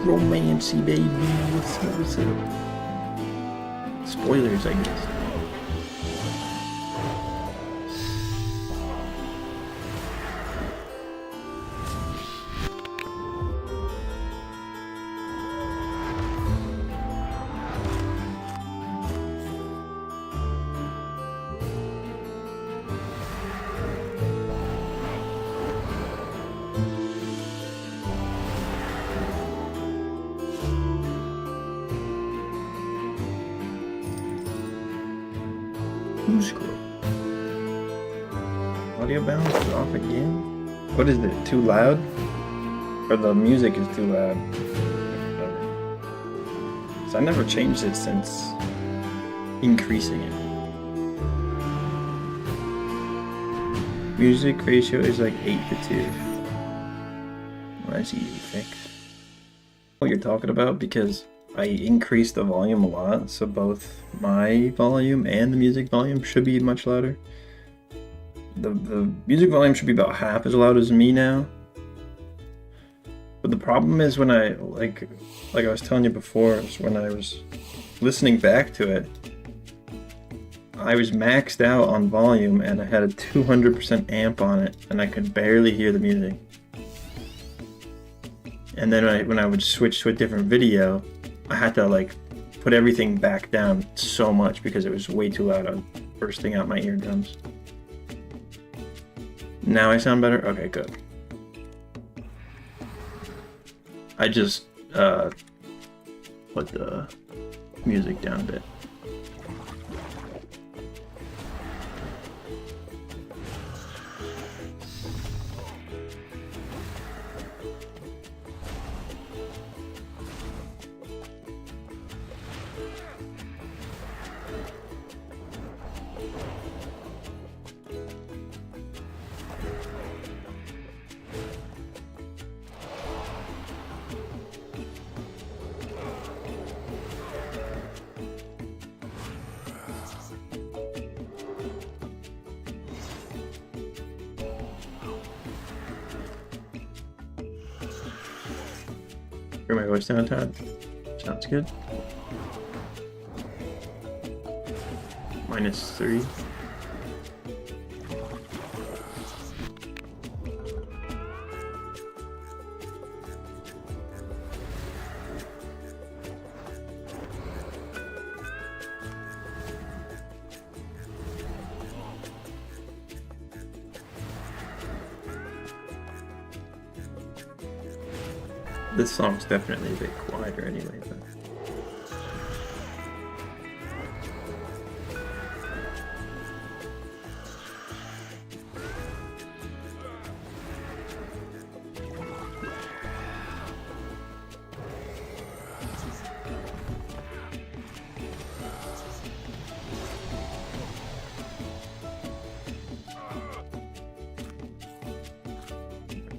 Romancy, baby. What's up? Spoilers, I guess. Audio balance is off again? What is it? Too loud? Or the music is too loud? So I never changed it since increasing it. Music ratio is like 8:2. Well, that's easy to fix. What you're talking about, because I increased the volume a lot, so both my volume and the music volume should be much louder. The music volume should be about half as loud as me now. But the problem is when I, like I was telling you before, is when I was listening back to it, I was maxed out on volume and I had a 200% amp on it and I could barely hear the music. And then when I would switch to a different video, I had to like put everything back down so much because it was way too loud. I was bursting out my eardrums. Now I sound better? Okay, good. I just put the music down a bit. Hear my voice down, Todd? Sounds good. -3. This song's definitely a bit quieter anyway, but...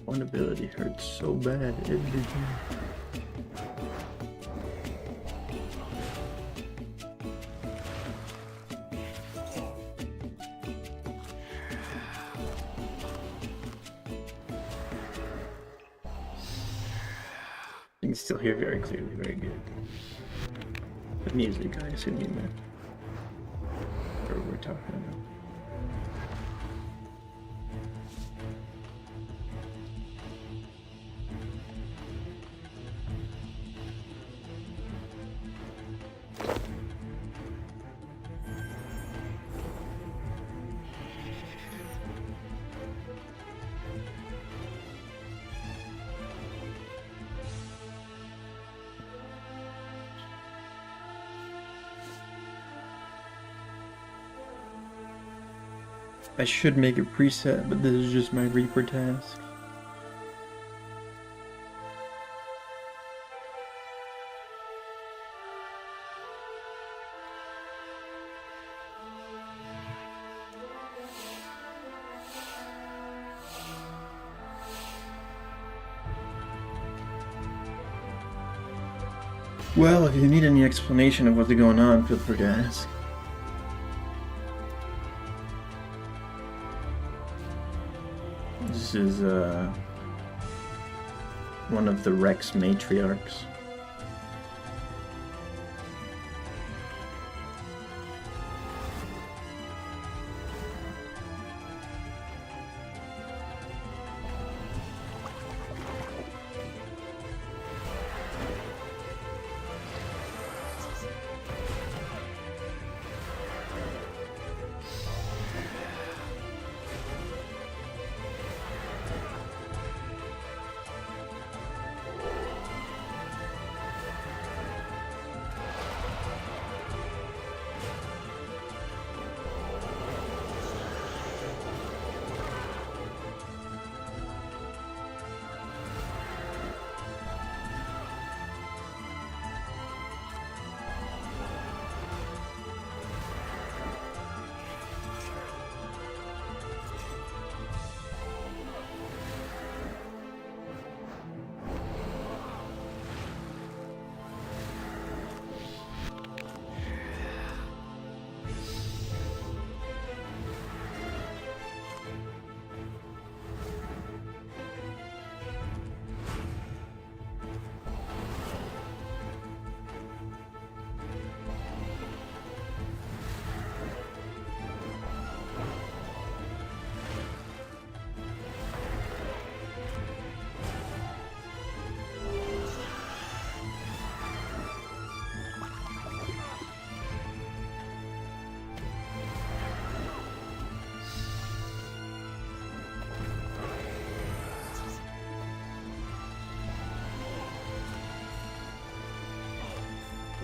One ability hurts so bad every time. You can still hear very clearly, very good. The music, I assume you meant. Or we're talking about. I should make a preset, but this is just my Reaper task. Well, if you need any explanation of what's going on, feel free to ask. This is one of the Rex matriarchs.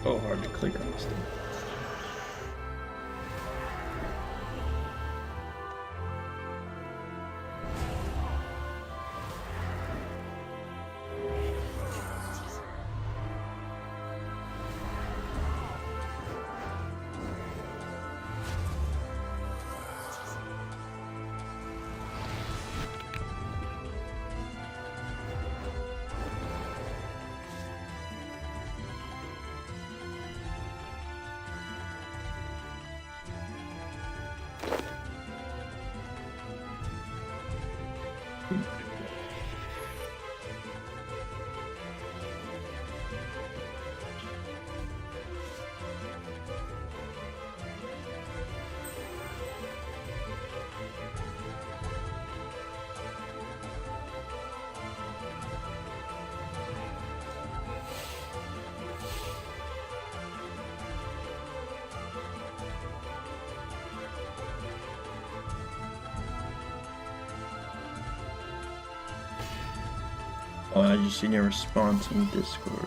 Oh, hard to click on this thing. Oh, I just seen your response in Discord.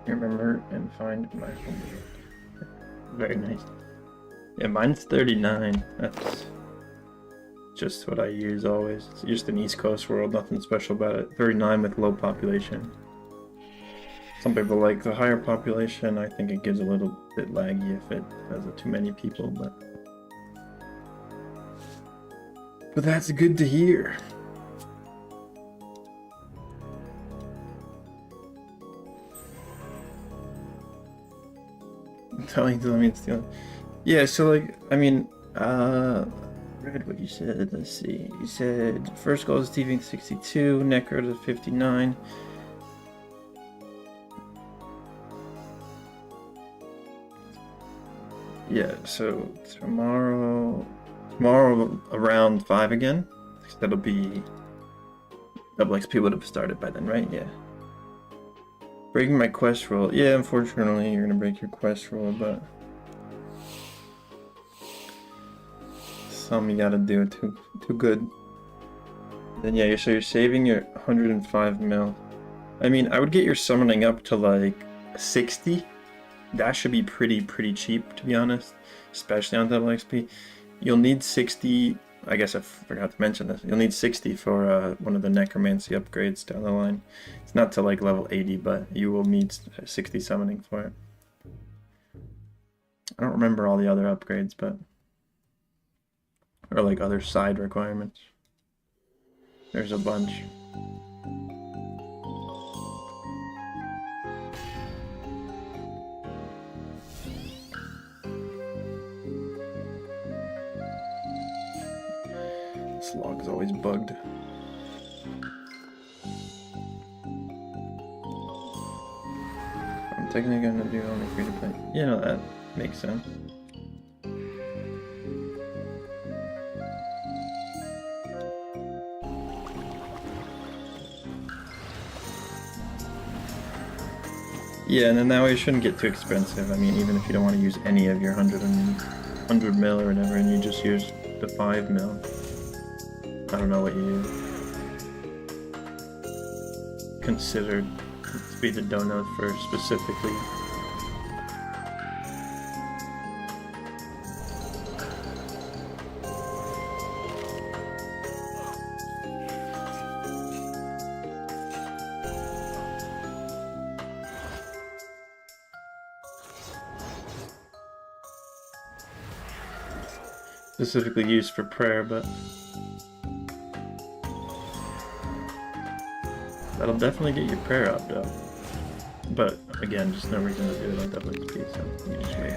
Remember and find my homework. Very nice. Yeah, mine's 39. That's just what I use always. It's just an East Coast world, nothing special about it. 39 with low population. Some people like the higher population. I think it gives a little bit laggy if it has too many people, but that's good to hear. Telling me it's stealing. Yeah, so like, I mean, read what you said. Let's see. You said first goal is TV 62, Necro to 59. Yeah, so tomorrow around 5 again. That'll be double XP would have started by then, right? Yeah. Breaking my quest roll. Yeah, unfortunately, you're gonna break your quest roll, but something you gotta do. Too good. Then yeah, so you're saving your 105 mil. I mean, I would get your summoning up to like 60. That should be pretty cheap, to be honest, especially on double XP. You'll need 60. I guess I forgot to mention this. You'll need 60 for one of the necromancy upgrades down the line. It's not to like level 80, but you will need 60 summoning for it. I don't remember all the other upgrades, but or like other side requirements. There's a bunch. This log is always bugged. I'm technically gonna do only free to play. You know, that makes sense. Yeah, and then that way it shouldn't get too expensive. I mean, even if you don't want to use any of your 100 mil or whatever, and you just use the 5 mil. I don't know what you considered to be the donut for specifically. Specifically used for prayer, but that'll definitely get your prayer up, though. But again, just no reason to do it on double XP, so you just wait.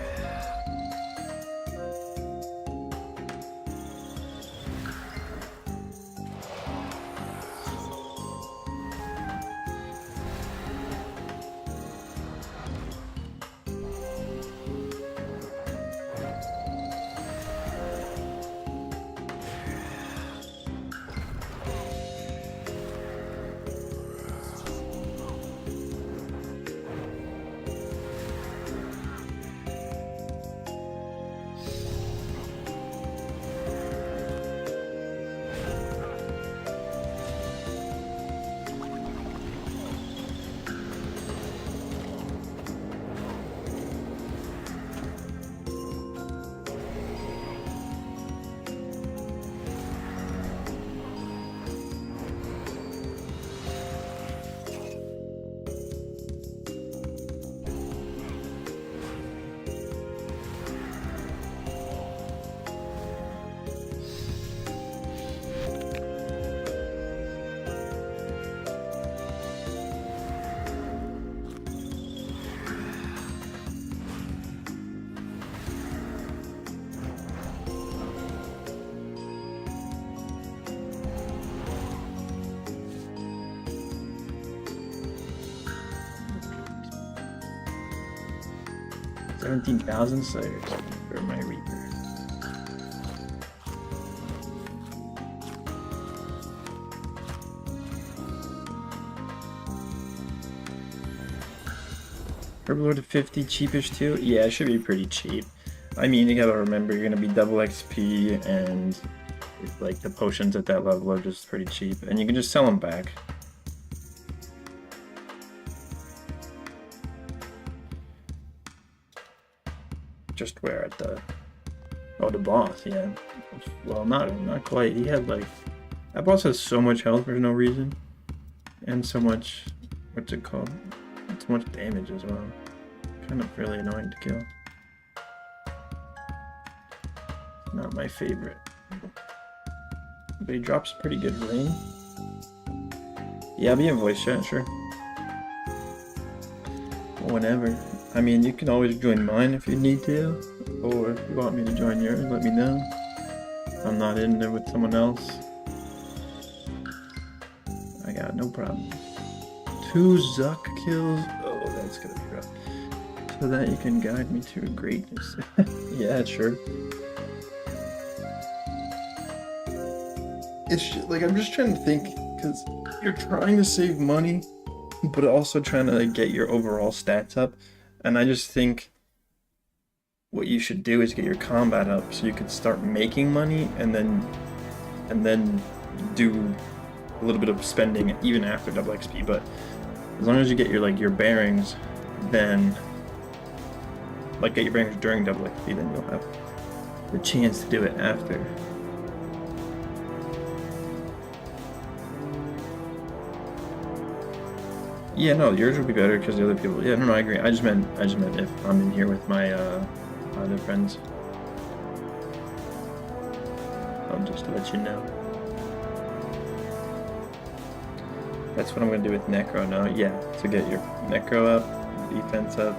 $17,000 slayers for my Reaper. Herblord to 50, cheapish too? Yeah, it should be pretty cheap. I mean, you gotta remember, you're gonna be double XP, and like the potions at that level are just pretty cheap, and you can just sell them back. Just where at the... Oh, the boss, yeah. Well, not quite. He had like... That boss has so much health for no reason. And so much... What's it called? So much damage as well. Kind of really annoying to kill. Not my favorite. But he drops pretty good rain. Yeah, I'll be in voice chat, sure. Whenever. I mean, you can always join mine if you need to. Or if you want me to join yours, let me know. I'm not in there with someone else. I got no problem. 2 Zuck kills. Oh, that's gonna be rough. So that you can guide me to greatness. Yeah, sure. It's just, like, I'm just trying to think, because you're trying to save money, but also trying to like, get your overall stats up. And I just think what you should do is get your combat up so you can start making money and then do a little bit of spending even after double XP. But as long as you get your bearings, then get your bearings during double XP, then you'll have the chance to do it after. Yeah, no, yours would be better because the other people. Yeah, no, I agree. I just meant if I'm in here with my other friends. I'll just let you know. That's what I'm gonna do with Necro now. Yeah, to get your Necro up, defense up,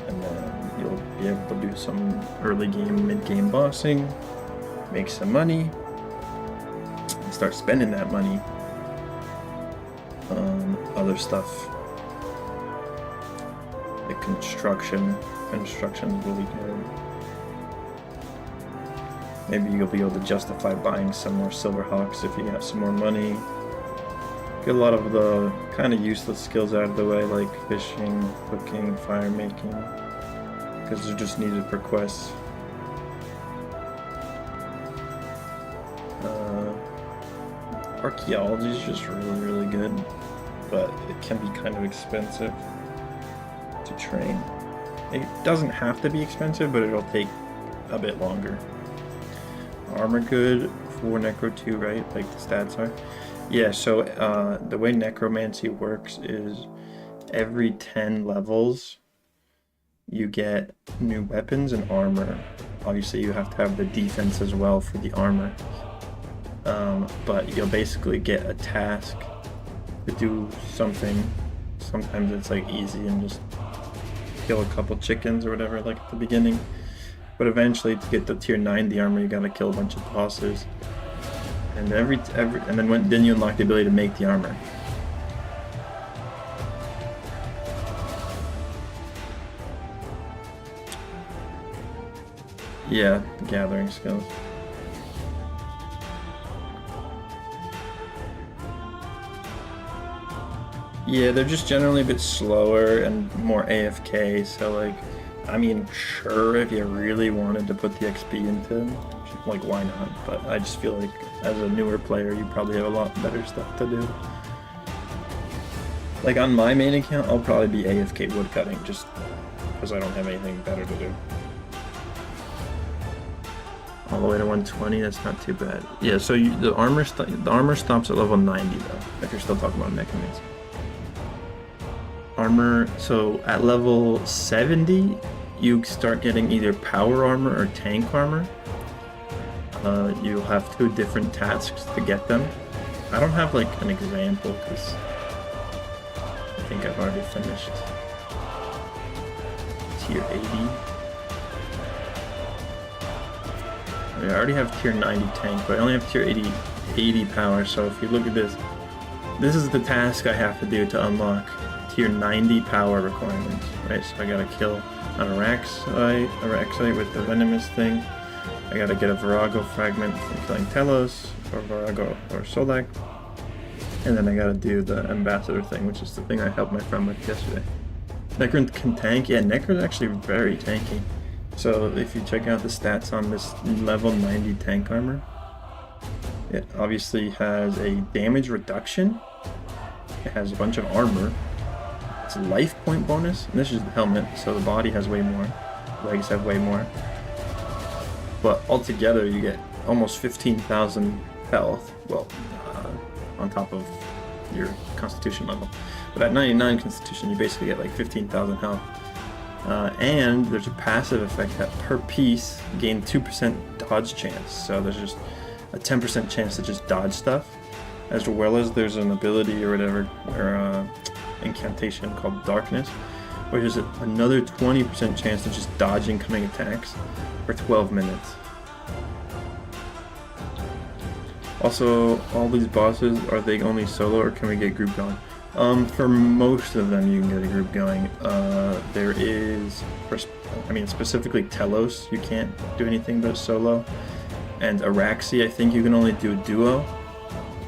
and then you'll be able to do some early game, mid game bossing, make some money, and start spending that money on other stuff. Like construction. Construction's really good. Maybe you'll be able to justify buying some more Silverhawks if you have some more money. Get a lot of the kind of useless skills out of the way, like fishing, cooking, fire making, because they're just needed for quests. Archaeology is just really good, but it can be kind of expensive to train. It doesn't have to be expensive, but it'll take a bit longer. Armor good for Necro 2, right? Like the stats are. Yeah, so the way Necromancy works is every 10 levels you get new weapons and armor. Obviously you have to have the defense as well for the armor. But you'll basically get a task to do something. Sometimes it's like easy and just kill a couple chickens or whatever, like at the beginning. But eventually, to get the tier 90 armor, you gotta kill a bunch of bosses. And then you unlock the ability to make the armor. Yeah, the gathering skills. Yeah, they're just generally a bit slower and more AFK, so like, I mean, sure, if you really wanted to put the XP into them, like, why not? But I just feel like, as a newer player, you probably have a lot better stuff to do. Like, on my main account, I'll probably be AFK woodcutting, just because I don't have anything better to do. All the way to 120, that's not too bad. Yeah, so the armor stops at level 90, though, if you're still talking about necromancy. Armor, so at level 70, you start getting either power armor or tank armor. You'll have 2 different tasks to get them. I don't have like an example because I think I've already finished tier 80. I already have tier 90 tank, but I only have tier 80 power. So if you look at this, this is the task I have to do to unlock tier 90 power requirements, right? So I gotta kill an Araxite with the venomous thing. I gotta get a Virago fragment from killing Telos, or Virago, or Solak. And then I gotta do the ambassador thing, which is the thing I helped my friend with yesterday. Necron can tank? Yeah, Necron's actually very tanky. So if you check out the stats on this level 90 tank armor, it obviously has a damage reduction. It has a bunch of armor. It's a life point bonus, and this is the helmet, so the body has way more. legs have way more. But altogether, you get almost 15,000 health. Well, on top of your Constitution level. But at 99 Constitution, you basically get like 15,000 health. And there's a passive effect that per piece gain 2% dodge chance. So there's just a 10% chance to just dodge stuff, as well as there's an ability or whatever, or incantation called Darkness, which is another 20% chance to just dodge incoming attacks for 12 minutes. Also, all these bosses, are they only solo or can we get group going? For most of them you can get a group going. There is, specifically Telos, you can't do anything but solo. And Araxi, I think you can only do a duo,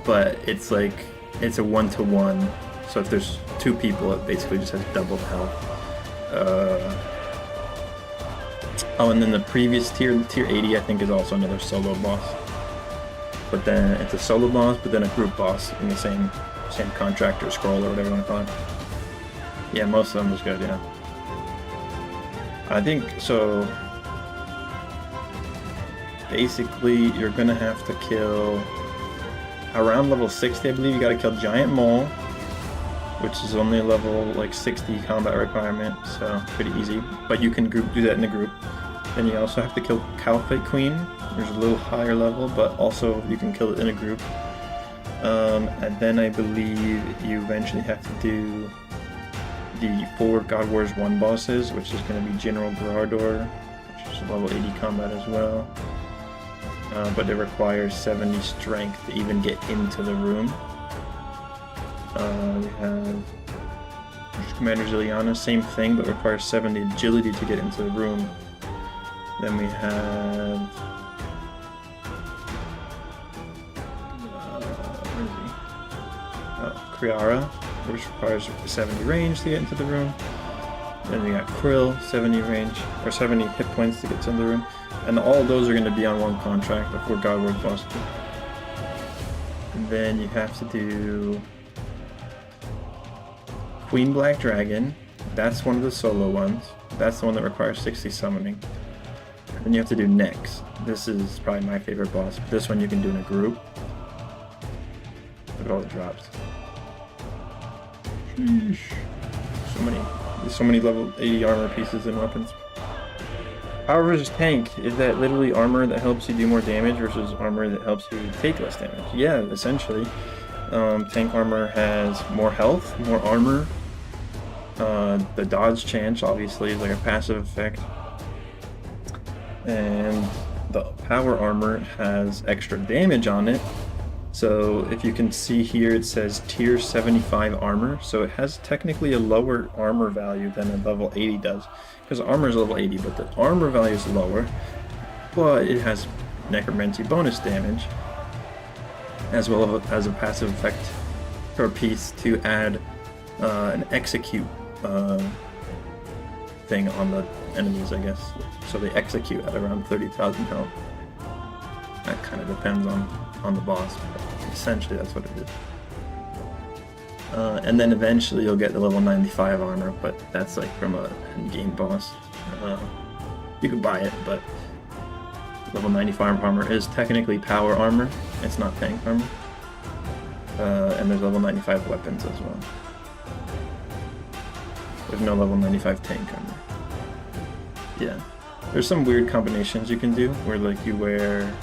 but it's like, it's a 1-to-1. So if there's 2 people, it basically just has double the health. And then the previous tier 80, I think, is also another solo boss. But then it's a solo boss, but then a group boss in the same contract or scroll or whatever you want to call it. Yeah, most of them is good, yeah. I think, so basically you're gonna have to kill, around level 60 I believe, you gotta kill Giant Mole, which is only a level like 60 combat requirement, so pretty easy. But you can do that in a group. Then you also have to kill Caliphate Queen, which is a little higher level, but also you can kill it in a group. And then I believe you eventually have to do the 4 God Wars 1 bosses, which is going to be General Grador, which is level 80 combat as well. But it requires 70 strength to even get into the room. We have Commander Zilliana, same thing, but requires 70 agility to get into the room. Then we have Kriara, which requires 70 range to get into the room. Then we got Krill, 70 range, or 70 hit points to get into the room. And all those are going to be on one contract before God Wars boss 2. And then you have to do Queen Black Dragon. That's one of the solo ones. That's the one that requires 60 summoning. Then you have to do Nyx. This is probably my favorite boss. This one you can do in a group. Look at all the drops. Sheesh. There's so many level 80 armor pieces and weapons. Power versus tank. Is that literally armor that helps you do more damage versus armor that helps you take less damage? Yeah, essentially. Tank armor has more health, more armor. The dodge chance obviously is like a passive effect. And the power armor has extra damage on it. So if you can see here, it says tier 75 armor. So it has technically a lower armor value than a level 80 does. Because armor is level 80, but the armor value is lower. But it has necromancy bonus damage, as well as a passive effect per piece to add an execute thing on the enemies, I guess. So they execute at around 30,000 health. That kind of depends on the boss, but essentially that's what it is. And then eventually you'll get the level 95 armor, but that's like from a in-game boss. You can buy it, but level 95 armor is technically power armor. It's not tank armor. And there's level 95 weapons as well. There's no level 95 tank armor. Yeah. There's some weird combinations you can do where like you wear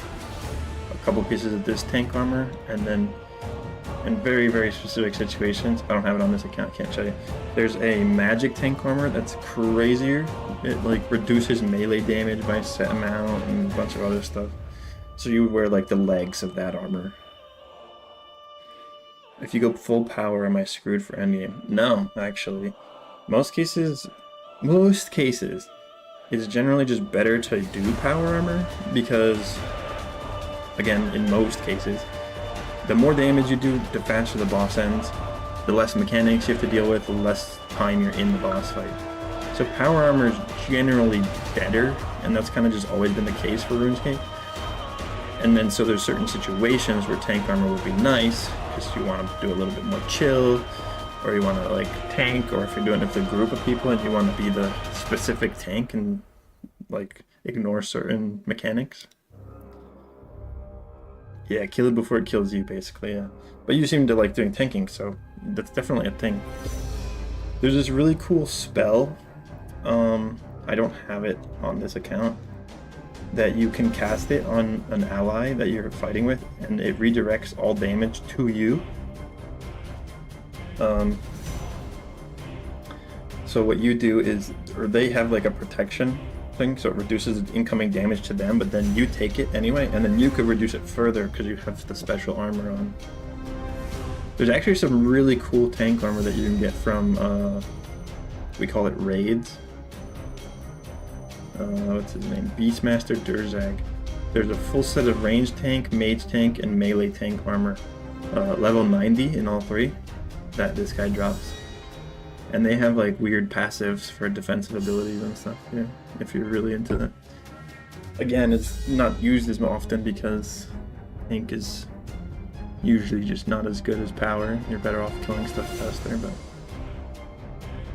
a couple pieces of this tank armor, and then in very, very specific situations, I don't have it on this account, can't show you, there's a magic tank armor that's crazier. It like reduces melee damage by a set amount and a bunch of other stuff. So you would wear like the legs of that armor. If you go full power, am I screwed for endgame? No, actually. Most cases, it's generally just better to do power armor because, again, in most cases, the more damage you do, the faster the boss ends, the less mechanics you have to deal with, the less time you're in the boss fight. So power armor is generally better, and that's kind of just always been the case for RuneScape. And then so there's certain situations where tank armor would be nice, because you want to do a little bit more chill, or you want to like tank, or if you're doing it with a group of people and you want to be the specific tank and like ignore certain mechanics. Yeah, kill it before it kills you, basically, yeah. But you seem to like doing tanking, so that's definitely a thing. There's this really cool spell, I don't have it on this account, that you can cast it on an ally that you're fighting with, and it redirects all damage to you. So what you do is, or they have like a protection thing, so it reduces incoming damage to them, but then you take it anyway, and then you could reduce it further because you have the special armor on. There's actually some really cool tank armor that you can get from, we call it raids. What's his name? Beastmaster Durzag. There's a full set of ranged tank, mage tank, and melee tank armor. Level 90 in all three that this guy drops. And they have like weird passives for defensive abilities and stuff, yeah, if you're really into that. Again, it's not used as often because tank is usually just not as good as power. You're better off killing stuff faster,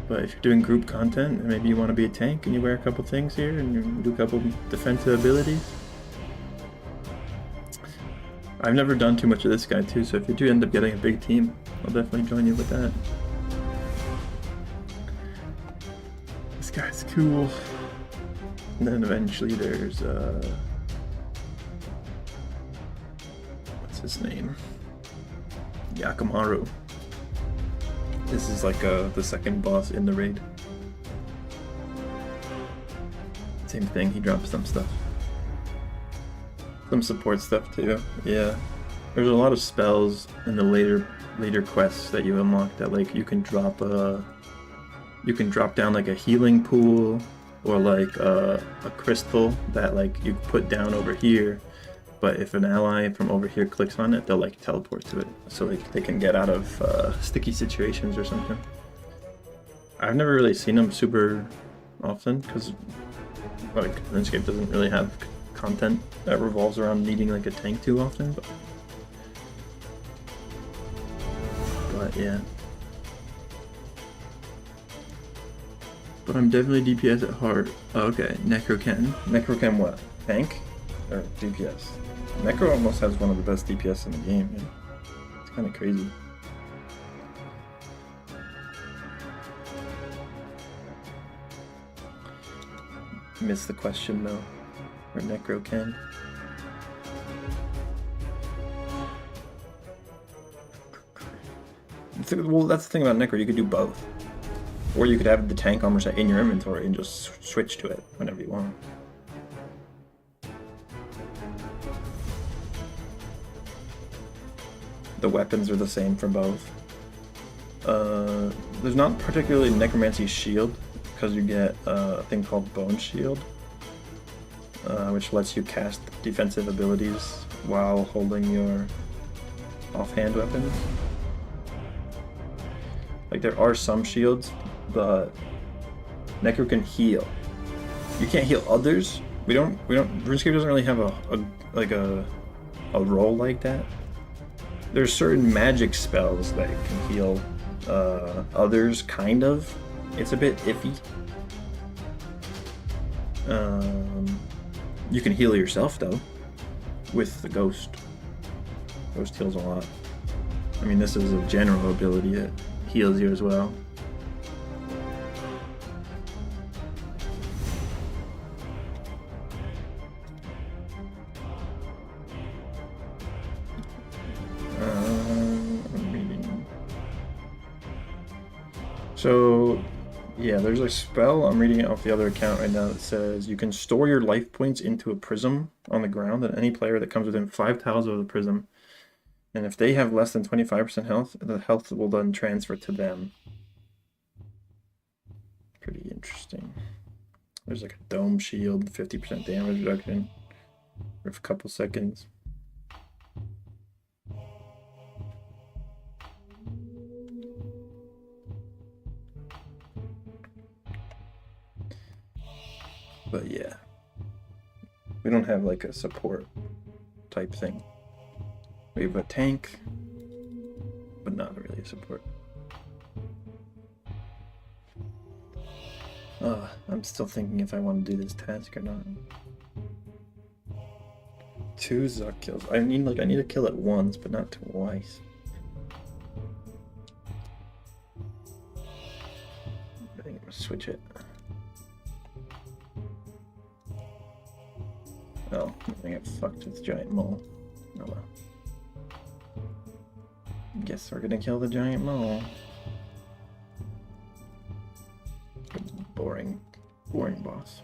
but if you're doing group content and maybe you want to be a tank and you wear a couple things here and you do a couple defensive abilities. I've never done too much of this guy too, so if you do end up getting a big team, I'll definitely join you with that. This guy's cool. And then eventually there's what's his name? Yakimaru. This is like the second boss in the raid. Same thing, he drops some stuff. Some support stuff too, yeah. There's a lot of spells in the later quests that you unlock that like you can drop down like a healing pool or like a crystal that like you put down over here. But if an ally from over here clicks on it, they'll like teleport to it, so like they can get out of sticky situations or something. I've never really seen them super often because like RuneScape doesn't really have content that revolves around needing like a tank too often. But yeah. But I'm definitely DPS at heart. Oh, okay, Necroken. Necroken what? Tank or DPS? Necro almost has one of the best DPS in the game, yeah. It's kind of crazy. Missed the question though, for Necroken. Well, that's the thing about Necro, you could do both. Or you could have the tank armor set in your inventory and just switch to it whenever you want. The weapons are the same for both. There's not particularly Necromancy Shield, because you get a thing called Bone Shield, which lets you cast defensive abilities while holding your offhand weapons. Like there are some shields, but Necro can heal. You can't heal others. RuneScape doesn't really have a role like that. There's certain magic spells that can heal others, kind of. It's a bit iffy. You can heal yourself though, with the Ghost. Ghost heals a lot. I mean, this is a general ability that heals you as well. So, yeah, there's a spell, I'm reading it off the other account right now, that says you can store your life points into a prism on the ground, and any player that comes within 5 tiles of the prism, and if they have less than 25% health, the health will then transfer to them. Pretty interesting. There's like a dome shield, 50% damage reduction for a couple seconds. But yeah, we don't have like a support type thing. We have a tank, but not really a support. I'm still thinking if I want to do this task or not. 2 Zuck kills. I need to kill it once, but not twice. I think I'm gonna switch it. Oh, I got fucked with giant mole. Oh well. Guess we're gonna kill the giant mole. Boring boss.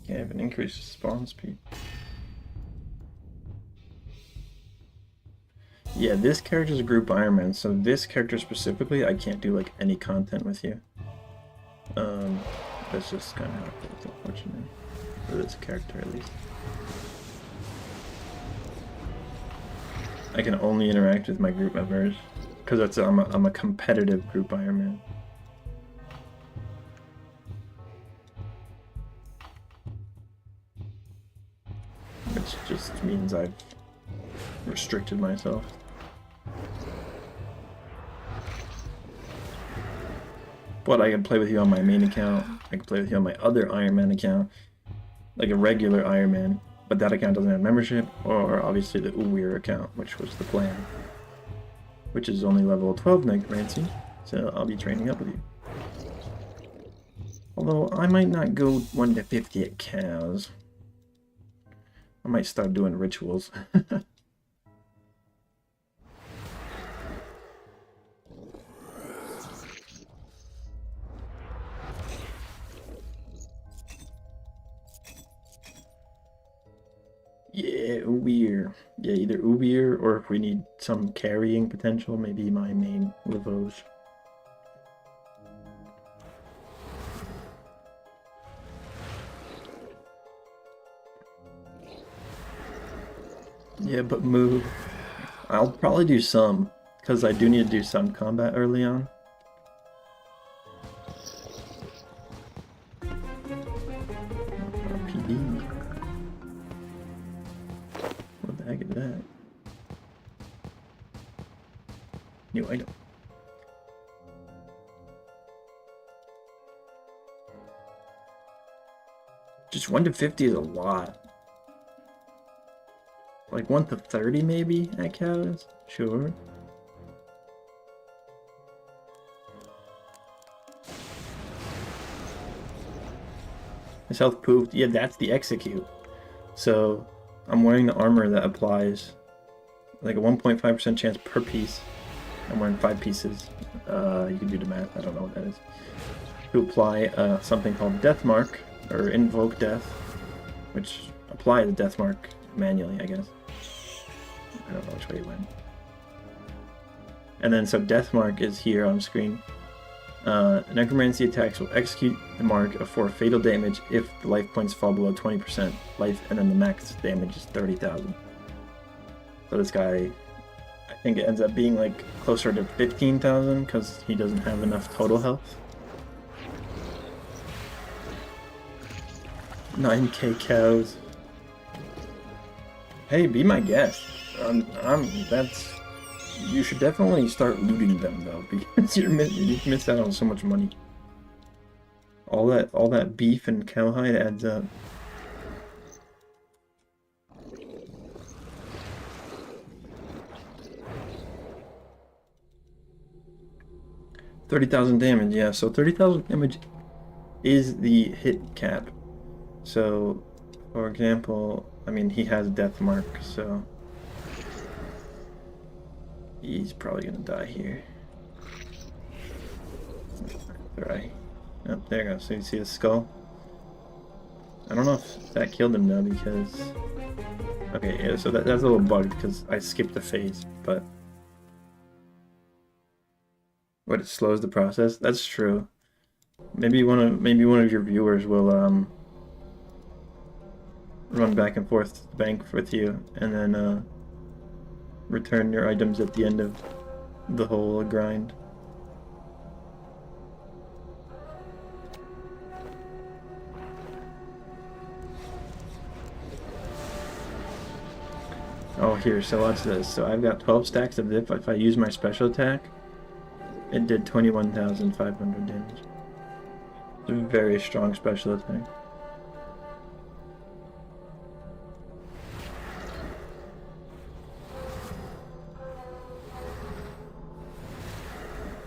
Yeah, I have an increased spawn speed. Yeah, this character's a group Ironman, so this character specifically, I can't do like any content with you. That's just kind of how it is, unfortunately. For this character, at least. I can only interact with my group members because I'm a competitive group Ironman. Which just means I've restricted myself. But I can play with you on my main account. I can play with you on my other Ironman account, like a regular Ironman. But that account doesn't have membership, or obviously the Uweir account, which was the plan. Which is only level 12 necromancy, so I'll be training up with you. Although I might not go 1 to 50 at cows. I might start doing rituals. Yeah, Uweir. Yeah, either Uweir or if we need some carrying potential, maybe my main Lavos. Yeah, but move. I'll probably do some, because I do need to do some combat early on. PD. What the heck is that? New item. Just 1 to 50 is a lot. Like 1 to 30 maybe at cows? Sure. His health pooped. Yeah, that's the execute. So I'm wearing the armor that applies like a 1.5% chance per piece. I'm wearing 5 pieces. You can do the math. I don't know what that is. To apply something called Death Mark, or Invoke Death, which apply the Death Mark manually, I guess. I don't know which way it went. And then, so Death Mark is here on screen. Necromancy attacks will execute the mark for fatal damage if the life points fall below 20% life, and then the max damage is 30,000. So this guy, I think it ends up being like closer to 15,000 because he doesn't have enough total health. 9k cows. Hey, be my guest. You should definitely start looting them though, because you miss out on so much money. All that beef and cowhide adds up. $30,000 damage, yeah. So 30,000 damage is the hit cap. So, for example, I mean, he has Death Mark, so he's probably gonna die here. Alright. Oh, there you go. So you see his skull? I don't know if that killed him though, because... Okay, yeah, so that's a little bugged because I skipped the phase, but... What, it slows the process? That's true. Maybe one of your viewers will run back and forth to the bank with you, and then return your items at the end of the whole grind. Oh, here, so watch this. So I've got 12 stacks of zip. If I use my special attack, it did 21,500 damage. It's a very strong special attack.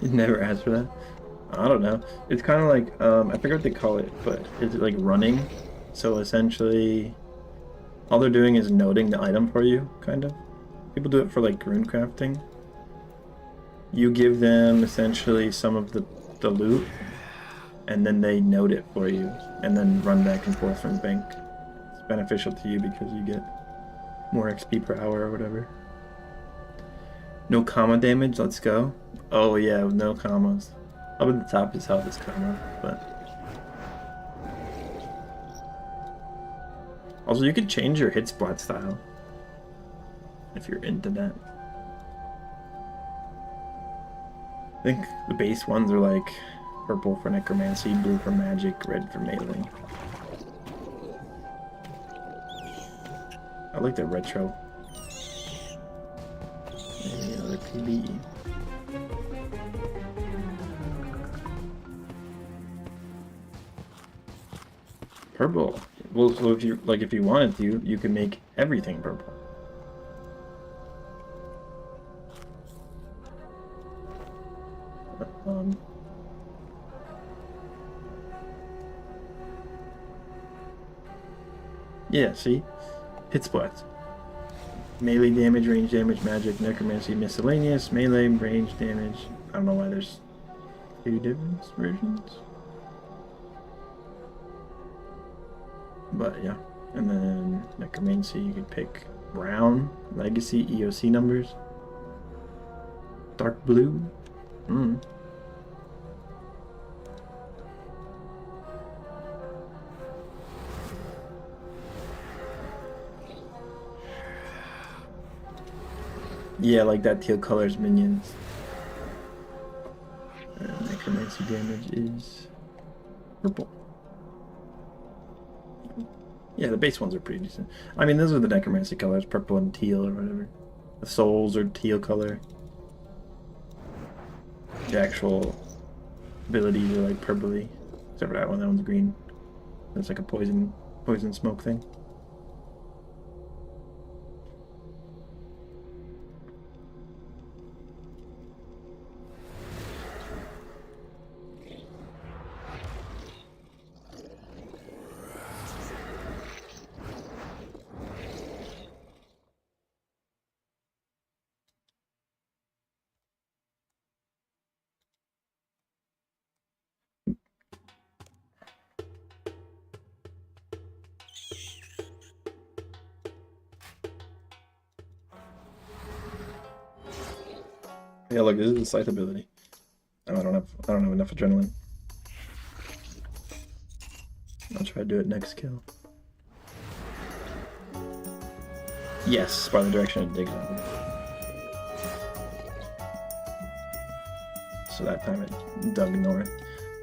You never asked for that? I don't know. It's kind of like, I forget what they call it, but it's like running. So essentially, all they're doing is noting the item for you, kind of. People do it for like rune crafting. You give them essentially some of the loot, and then they note it for you, and then run back and forth from the bank. It's beneficial to you because you get more XP per hour or whatever. No comma damage, let's go. Oh yeah, no commas. Up at the top is health is comma, but... Also, you can change your hit spot style, if you're into that. I think the base ones are like purple for necromancy, blue for magic, red for melee. I like the retro. Maybe another PB. Purple. Well, so if you wanted to, you could make everything purple. Yeah, see? Hit splats. Melee damage, range damage, magic, necromancy, miscellaneous, melee, range damage. I don't know why there's two different versions. But yeah. And then necromancy, you could pick brown, legacy, EOC numbers. Dark blue. Yeah, like that teal color's minions. And necromancy damage is purple. Yeah, the base ones are pretty decent. I mean, those are the necromancy colors, purple and teal or whatever. The souls are teal color. The actual abilities are like purpley. Except for that one, that one's green. That's like a poison smoke thing. Yeah, look, this is the scythe ability. Oh, I don't have enough adrenaline. I'll try to do it next kill. Yes, by the direction it digs on. So that time it dug north.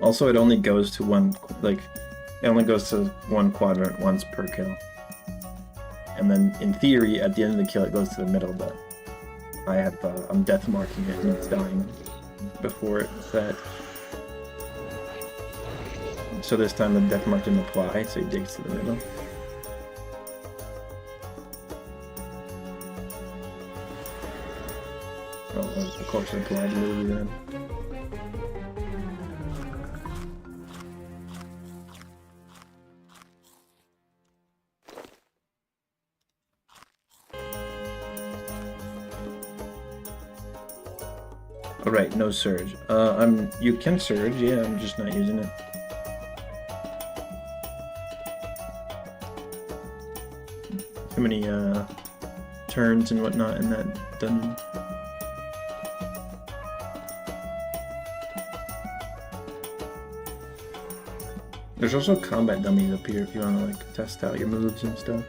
Also, it only goes to one, like, it only goes to one quadrant once per kill. And then, in theory, at the end of the kill, it goes to the middle, but I have, I'm death marking it and it's dying before it's that. So this time the death mark didn't apply, so he digs to the middle. Oh, of course it applied literally then. Alright, no surge. You can surge, yeah, I'm just not using it. Too many turns and whatnot in that dungeon. There's also combat dummies up here if you want to like test out your moves and stuff.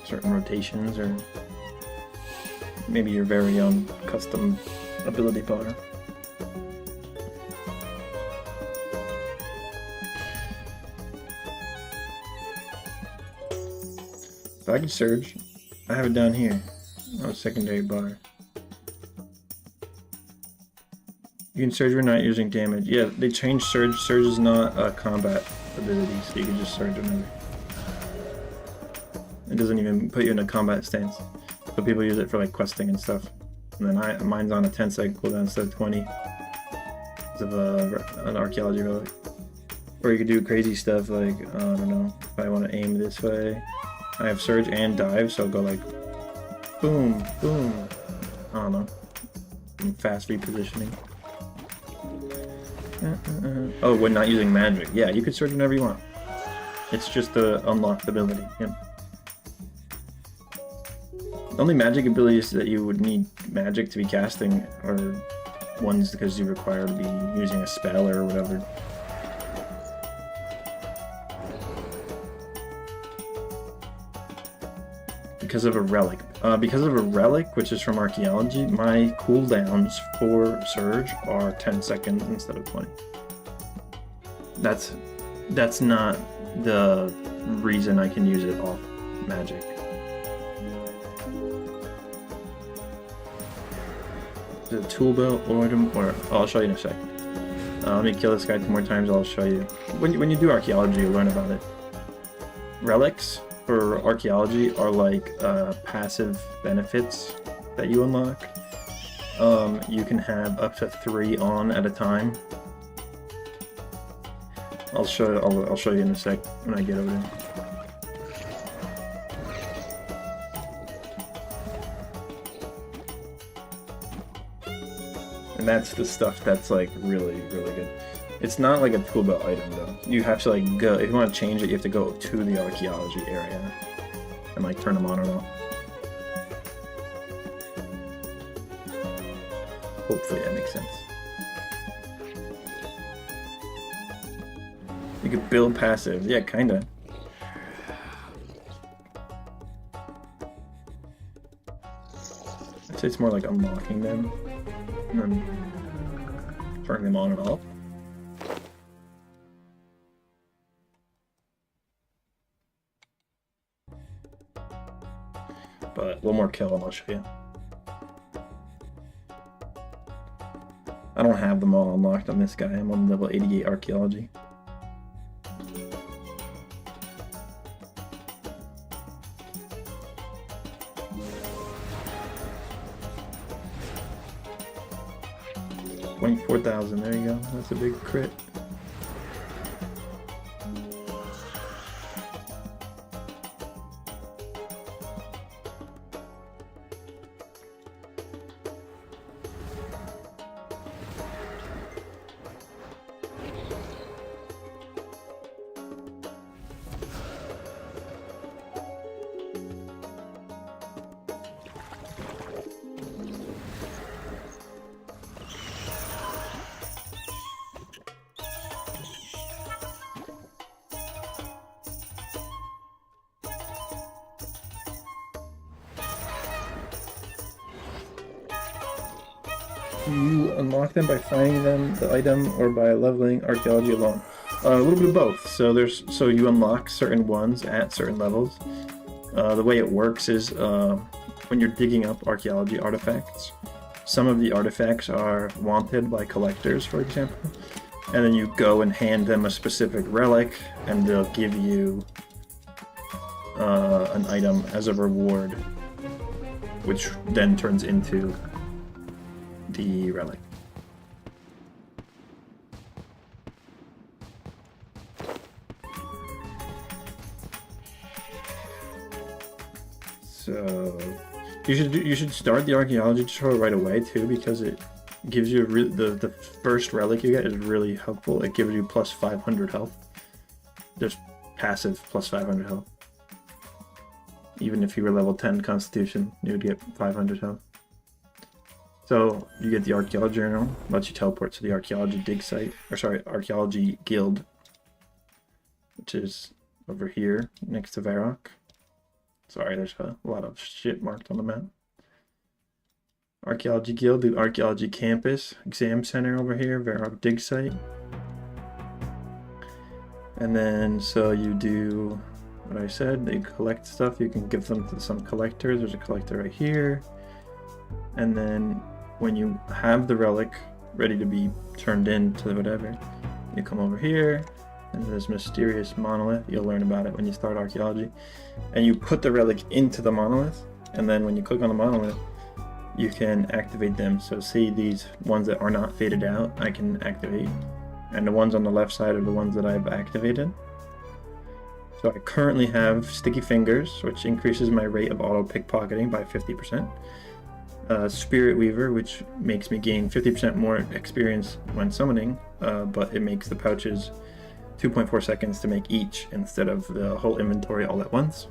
Certain rotations or maybe your very own custom ability bar. If I can surge, I have it down here on a secondary bar. You can surge when not using damage. Yeah, they changed surge. Surge is not a combat ability, so you can just surge whenever. It doesn't even put you in a combat stance. So people use it for like questing and stuff. And then mine's on a 10-second cooldown instead of 20. Because of an archaeology relic. Or you could do crazy stuff like, I don't know, if I want to aim this way. I have surge and dive, so I'll go like, boom, boom. I don't know. Fast repositioning. Oh, when not using magic. Yeah, you could surge whenever you want. It's just the unlocked ability. Yeah. The only magic abilities that you would need magic to be casting are ones because you require to be using a spell or whatever. Because of a relic. Because of a relic, which is from archaeology, my cooldowns for surge are 10 seconds instead of 20. That's not the reason I can use it off magic. The tool belt, item, or I'll show you in a sec. Let me kill this guy 2 more times. I'll show you. When you do archaeology, you learn about it. Relics for archaeology are like passive benefits that you unlock. You can have up to 3 on at a time. I'll show you in a sec when I get over there. And that's the stuff that's like really, really good. It's not like a tool belt item though. You have to like go, if you want to change it, you have to go to the archaeology area and like turn them on or off. Hopefully that makes sense. You could build passive, yeah, kinda. I'd say it's more like unlocking them and then turning them on and off. But one more kill and I'll show you. I don't have them all unlocked on this guy. I'm on level 88 archaeology. $24,000, there you go. That's a big crit. You unlock them by finding them, the item, or by leveling archaeology alone. A little bit of both. So you unlock certain ones at certain levels. The way it works is when you're digging up archaeology artifacts, some of the artifacts are wanted by collectors, for example, and then you go and hand them a specific relic, and they'll give you an item as a reward, which then turns into the relic. So you should start the archaeology tutorial right away too, because it gives you the first relic you get is really helpful. It gives you plus 500 health. Just passive plus 500 health. Even if you were level 10 Constitution, you would get 500 health. So you get the archaeology journal, lets you teleport to the archaeology dig site, or sorry, archaeology guild, which is over here next to Varrock. Sorry, there's a lot of shit marked on the map. Archaeology guild, the archaeology campus, exam center over here, Varrock dig site. And then so you do what I said, they collect stuff, you can give them to some collectors. There's a collector right here. And then when you have the relic ready to be turned into whatever, you come over here and this mysterious monolith, you'll learn about it when you start archaeology, and you put the relic into the monolith, and then when you click on the monolith you can activate them. So see these ones that are not faded out, I can activate, and the ones on the left side are the ones that I've activated. So I currently have Sticky Fingers, which increases my rate of auto pickpocketing by 50%. Spirit Weaver, which makes me gain 50% more experience when summoning, but it makes the pouches 2.4 seconds to make each instead of the whole inventory all at once.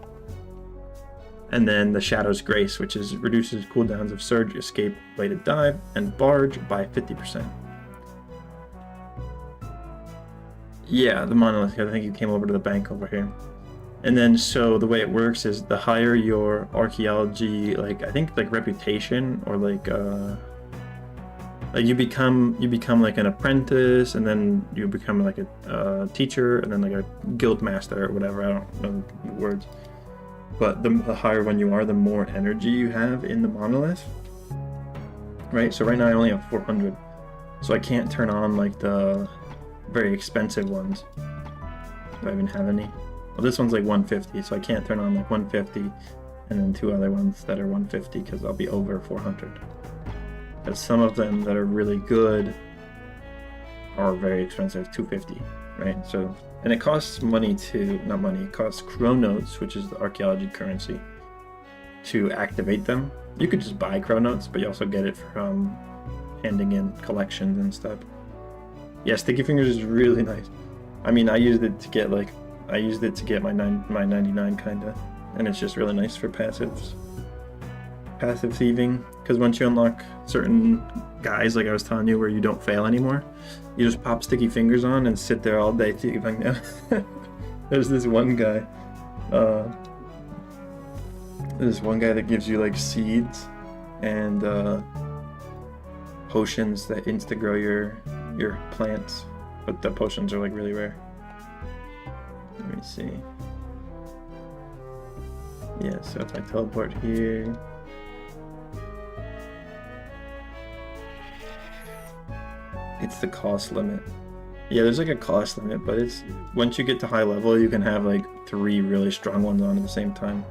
And then the Shadow's Grace, which reduces cooldowns of Surge, Escape, Bladed Dive, and Barge by 50%. Yeah, the monolith, I think you came over to the bank over here. And then so the way it works is the higher your archaeology, like I think like reputation, or like you become like an apprentice, and then you become like a teacher, and then like a guild master or whatever, I don't know the words. But the higher one you are, the more energy you have in the monolith. Right, so right now I only have 400. So I can't turn on like the very expensive ones. Do I even have any? Well, this one's like 150, so I can't turn on like 150 and then two other ones that are 150 because I'll be over 400. But some of them that are really good are very expensive, 250, right? So, and it costs money to, not money, it costs Chronotes, which is the archaeology currency, to activate them. You could just buy Chronotes, but you also get it from handing in collections and stuff. Yeah, Sticky Fingers is really nice. I mean, I used it to get my 99 kinda, and it's just really nice for passive thieving, because once you unlock certain guys, like I was telling you, where you don't fail anymore, you just pop Sticky Fingers on and sit there all day thieving. Now there's this one guy that gives you like seeds and potions that insta grow your plants, but the potions are like really rare. Let me see. Yeah, so if I teleport here, it's the cost limit. Yeah, there's like a cost limit, but it's once you get to high level, you can have like 3 really strong ones on at the same time.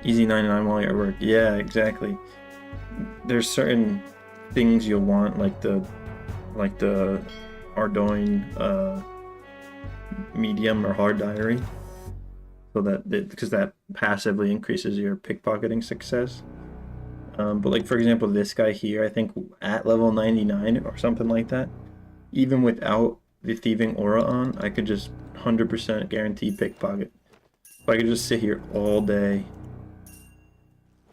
Easy 99 while you're at work. Yeah, exactly. There's certain things you'll want, like the Ardoin medium or hard diary, so that because that passively increases your pickpocketing success. But like for example, this guy here, I think at level 99 or something like that, even without the thieving aura on, I could just 100% guarantee pickpocket. So I could just sit here all day.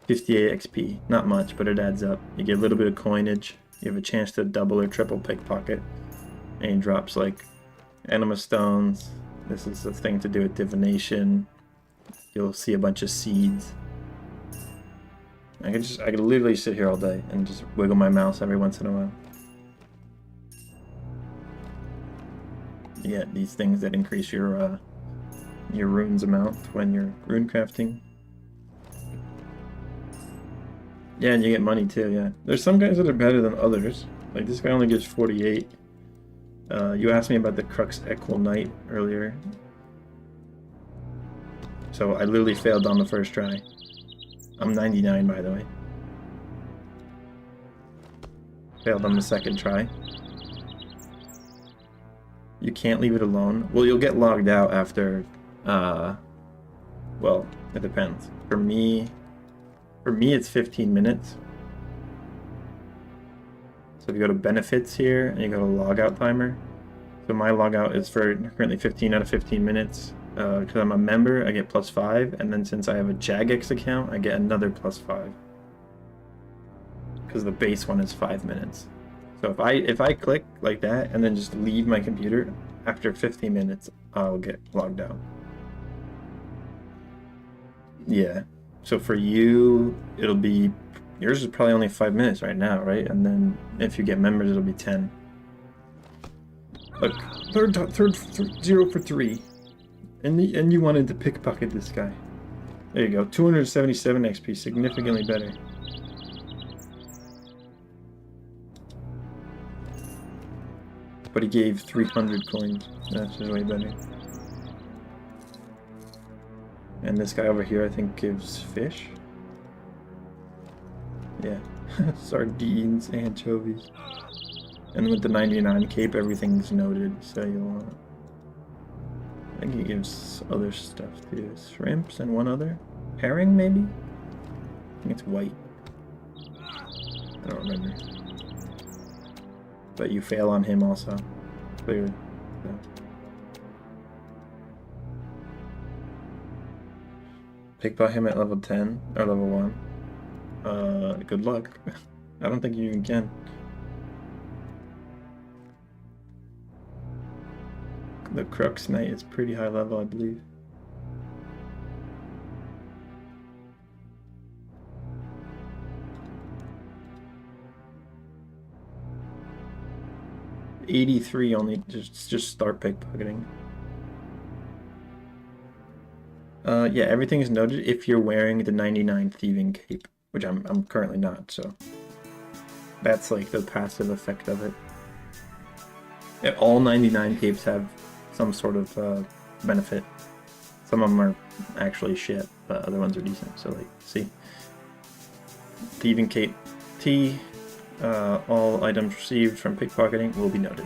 58 XP, not much, but it adds up. You get a little bit of coinage, you have a chance to double or triple pickpocket, and he drops like Anima Stones. This is the thing to do with divination. You'll see a bunch of seeds. I could literally sit here all day and just wiggle my mouse every once in a while. You get these things that increase your runes amount when you're rune crafting. Yeah, and you get money too, yeah. There's some guys that are better than others. Like this guy only gives 48. You asked me about the Crux Equal Knight earlier. So I literally failed on the first try. I'm 99, by the way. Failed on the second try. You can't leave it alone. Well, you'll get logged out after, well, it depends. For me it's 15 minutes. So if you go to benefits here and you go to logout timer. So my logout is for currently 15 out of 15 minutes. Because I'm a member, I get +5, and then since I have a Jagex account, I get another +5. because the base one is 5 minutes. So if I click like that and then just leave my computer, after 15 minutes, I'll get logged out. Yeah. So for you, it'll be, yours is probably only 5 minutes right now, right? And then if you get members, it'll be 10. Look, third 0 for 3. And you wanted to pickpocket this guy. There you go. 277 XP, significantly better. But he gave 300 coins. That's way better. And this guy over here, I think, gives fish. Yeah. Sardines, anchovies. And with the 99 cape, everything's noted, so you'll... I think he gives other stuff too. Shrimps and one other? Herring, maybe? I think it's white. I don't remember. But you fail on him also. Clearly. So. Pickpocket him at level 10 or level 1. Good luck. I don't think you even can. The Crux Knight is pretty high level, I believe. $83 only, just start pickpocketing. Yeah, everything is noted if you're wearing the 99 thieving cape, which I'm currently not, so that's like the passive effect of it. Yeah, all 99 capes have some sort of benefit. Some of them are actually shit, but other ones are decent. So like, see, thieving cape T, all items received from pickpocketing will be noted.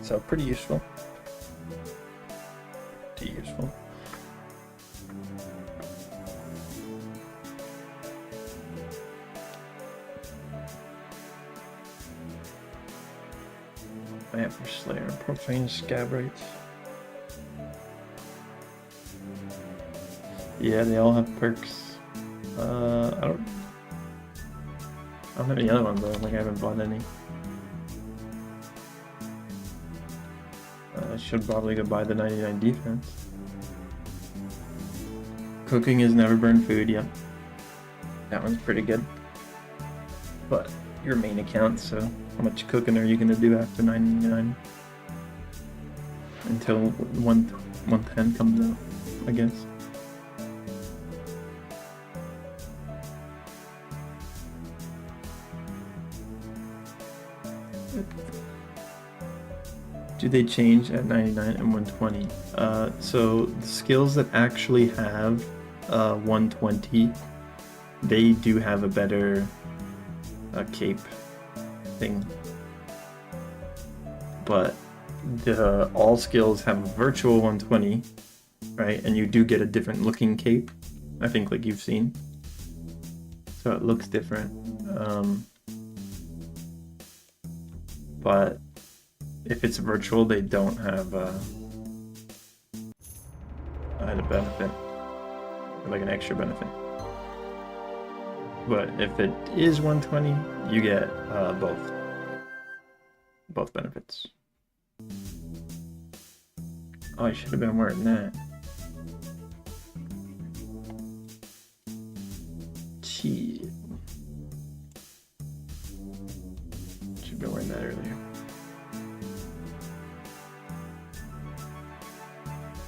So pretty useful. Pretty useful. Vampire Slayer, Profane Scabrites. Yeah, they all have perks. I don't have any other ones though. Like I haven't bought any. I should probably go buy the 99 defense. Cooking is never burn food, yep. That one's pretty good. But your main account, so how much cooking are you gonna do after 99? Until 110 comes out, I guess. Do they change at 99 and 120? So the skills that actually have 120, they do have a better cape thing. But the all skills have a virtual 120, right? And you do get a different looking cape, I think, like you've seen. So it looks different. But if it's virtual, they don't have a benefit, like an extra benefit. But if it is 120, you get both benefits. Oh, I should have been wearing that. Shit. Should have been wearing that earlier.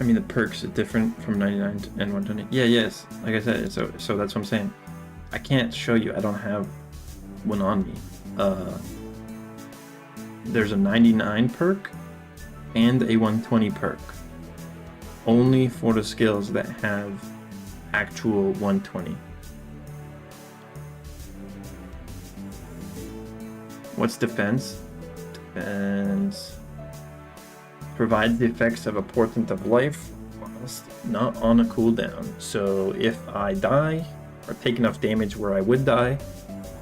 I mean, the perks are different from 99 and 120. Yeah, yes. Like I said, so that's what I'm saying. I can't show you. I don't have one on me. There's a 99 perk and a 120 perk. Only for the skills that have actual 120. What's defense? Defense provides the effects of a portent of life whilst not on a cooldown. So if I die or take enough damage where I would die,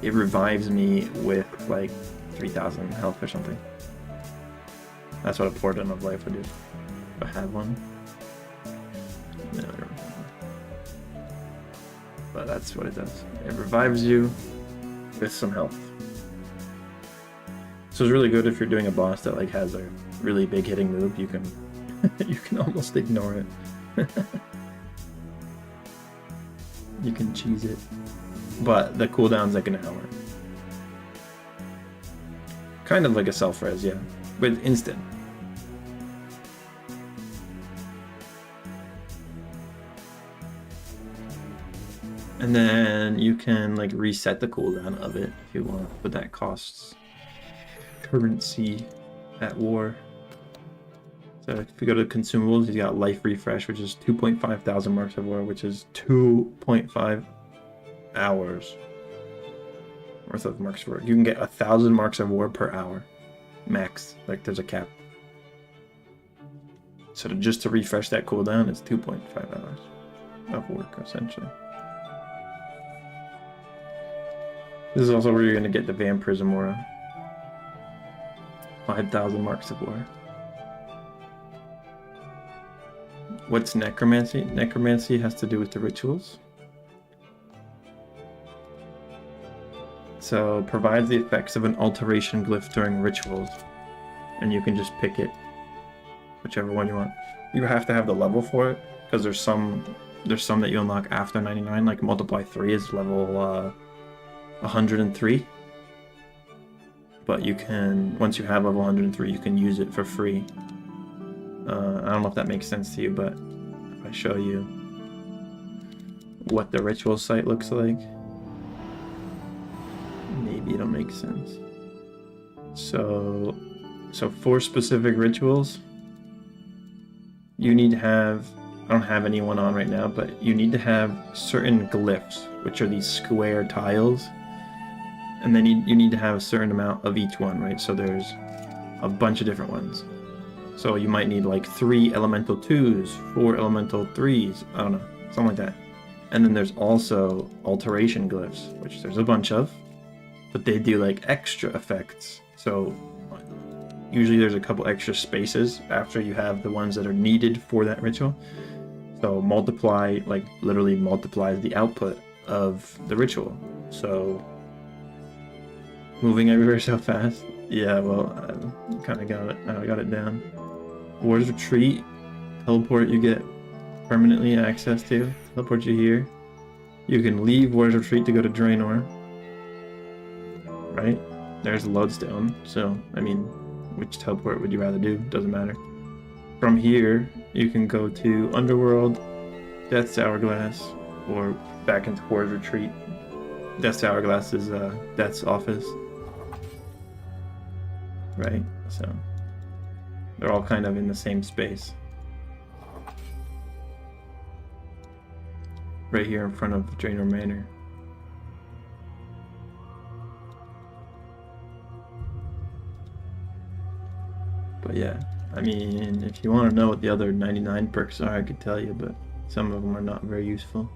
it revives me with like 3,000 health or something. That's what a Portent of Life would do. If I had one. No, I don't have one. But that's what it does. It revives you with some health. So it's really good if you're doing a boss that like has a really big hitting move. You can you can almost ignore it. You can cheese it. But the cooldown's like an hour. Kind of like a self-res, yeah. But instant. And then you can like reset the cooldown of it if you want, but that costs currency at war. So if you go to consumables, you got life refresh, which is 2,500 marks of war, which is 2.5 hours worth of marks of war. You can get 1,000 marks of war per hour, max. Like there's a cap. So just to refresh that cooldown, it's 2.5 hours of work essentially. This is also where you're going to get the Vampirism Aura. 5,000 marks of war. What's Necromancy? Necromancy has to do with the rituals. So, provides the effects of an alteration glyph during rituals. And you can just pick it. Whichever one you want. You have to have the level for it. Because there's some that you unlock after 99. Like Multiply 3 is level 103. But you can, once you have level 103, you can use it for free. I don't know if that makes sense to you, but if I show you what the ritual site looks like, maybe it'll make sense. So for specific rituals, you need to have, I don't have anyone on right now, but you need to have certain glyphs, which are these square tiles. And then you need to have a certain amount of each one, right? So there's a bunch of different ones. So you might need like 3 elemental 2s, 4 elemental 3s, I don't know, something like that. And then there's also alteration glyphs, which there's a bunch of, but they do like extra effects. So usually there's a couple extra spaces after you have the ones that are needed for that ritual. So multiply, like literally multiplies the output of the ritual. So moving everywhere so fast. Yeah, well, I kind of got it. I got it down. War's Retreat. Teleport you get permanently access to. Teleport you here. You can leave War's Retreat to go to Draenor. Right? There's a lodestone. So, I mean, which teleport would you rather do? Doesn't matter. From here, you can go to Underworld, Death's Hourglass, or back into War's Retreat. Death's Hourglass is Death's office. Right, so they're all kind of in the same space. Right here in front of Draenor Manor. But yeah, I mean, if you want to know what the other 99 perks are, I could tell you, but some of them are not very useful.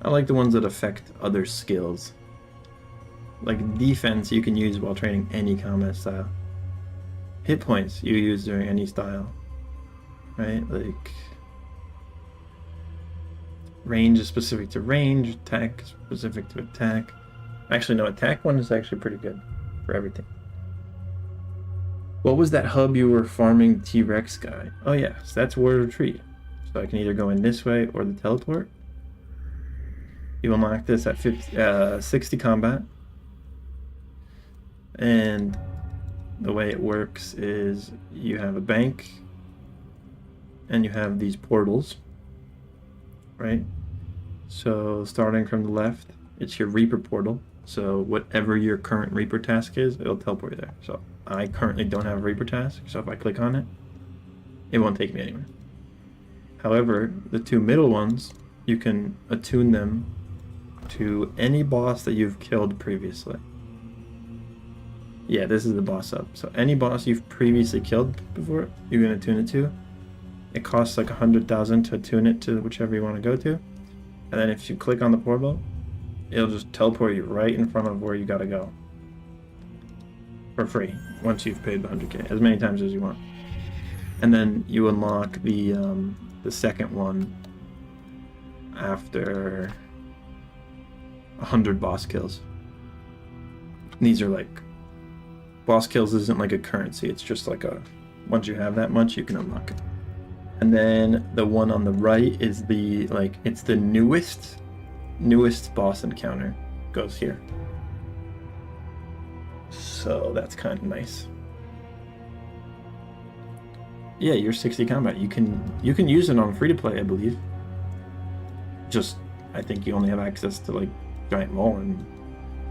I like the ones that affect other skills. Like defense you can use while training any combat style. Hit points you use during any style. Right? Like range is specific to range, attack is specific to attack. Actually no, attack one is actually pretty good for everything. What was that hub you were farming T-Rex guy? Oh yeah, so that's War's Retreat. So I can either go in this way or the teleport. You unlock this at 60 combat. And the way it works is you have a bank and you have these portals, right? So starting from the left, it's your Reaper portal. So whatever your current Reaper task is, it'll teleport you there. So I currently don't have a Reaper task, so if I click on it, it won't take me anywhere. However, the 2 middle ones, you can attune them to any boss that you've killed previously. Yeah, this is the boss up. So any boss you've previously killed before, you're going to tune it to. It costs like 100,000 to tune it to whichever you want to go to. And then if you click on the portal, it'll just teleport you right in front of where you gotta go. For free, once you've paid the 100k, as many times as you want. And then you unlock the second one after 100 boss kills. These are like, boss kills isn't like a currency, it's just like a, once you have that much, you can unlock it. And then the one on the right is the, like, it's the newest boss encounter, goes here. So that's kind of nice. Yeah, your 60 combat, you can use it on free to play, I believe. Just, I think you only have access to like Giant Mole and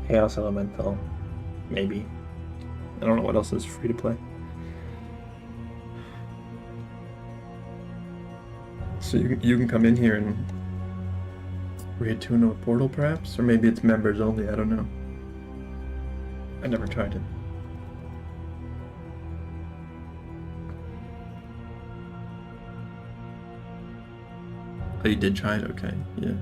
Chaos Elemental, maybe. I don't know what else is free to play. So you can come in here and reattune a portal perhaps, or maybe it's members only, I don't know. I never tried it. Oh, you did try it? Okay, yeah.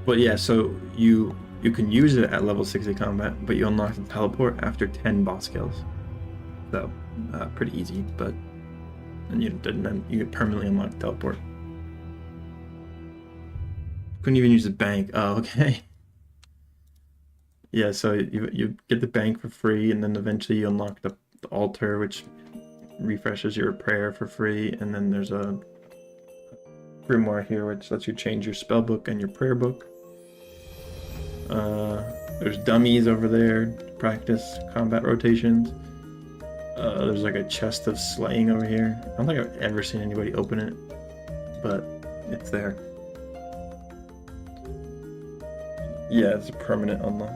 But yeah, so you can use it at level 60 combat, but you unlock the teleport after 10 boss kills. So, pretty easy, but and you permanently unlock the teleport. Couldn't even use the bank. Oh, okay. Yeah, so you get the bank for free, and then eventually you unlock the altar, which refreshes your prayer for free, and then there's a grimoire here, which lets you change your spell book and your prayer book. There's dummies over there to practice combat rotations. There's like a chest of slaying over here. I don't think I've ever seen anybody open it, but it's there. Yeah, it's a permanent unlock.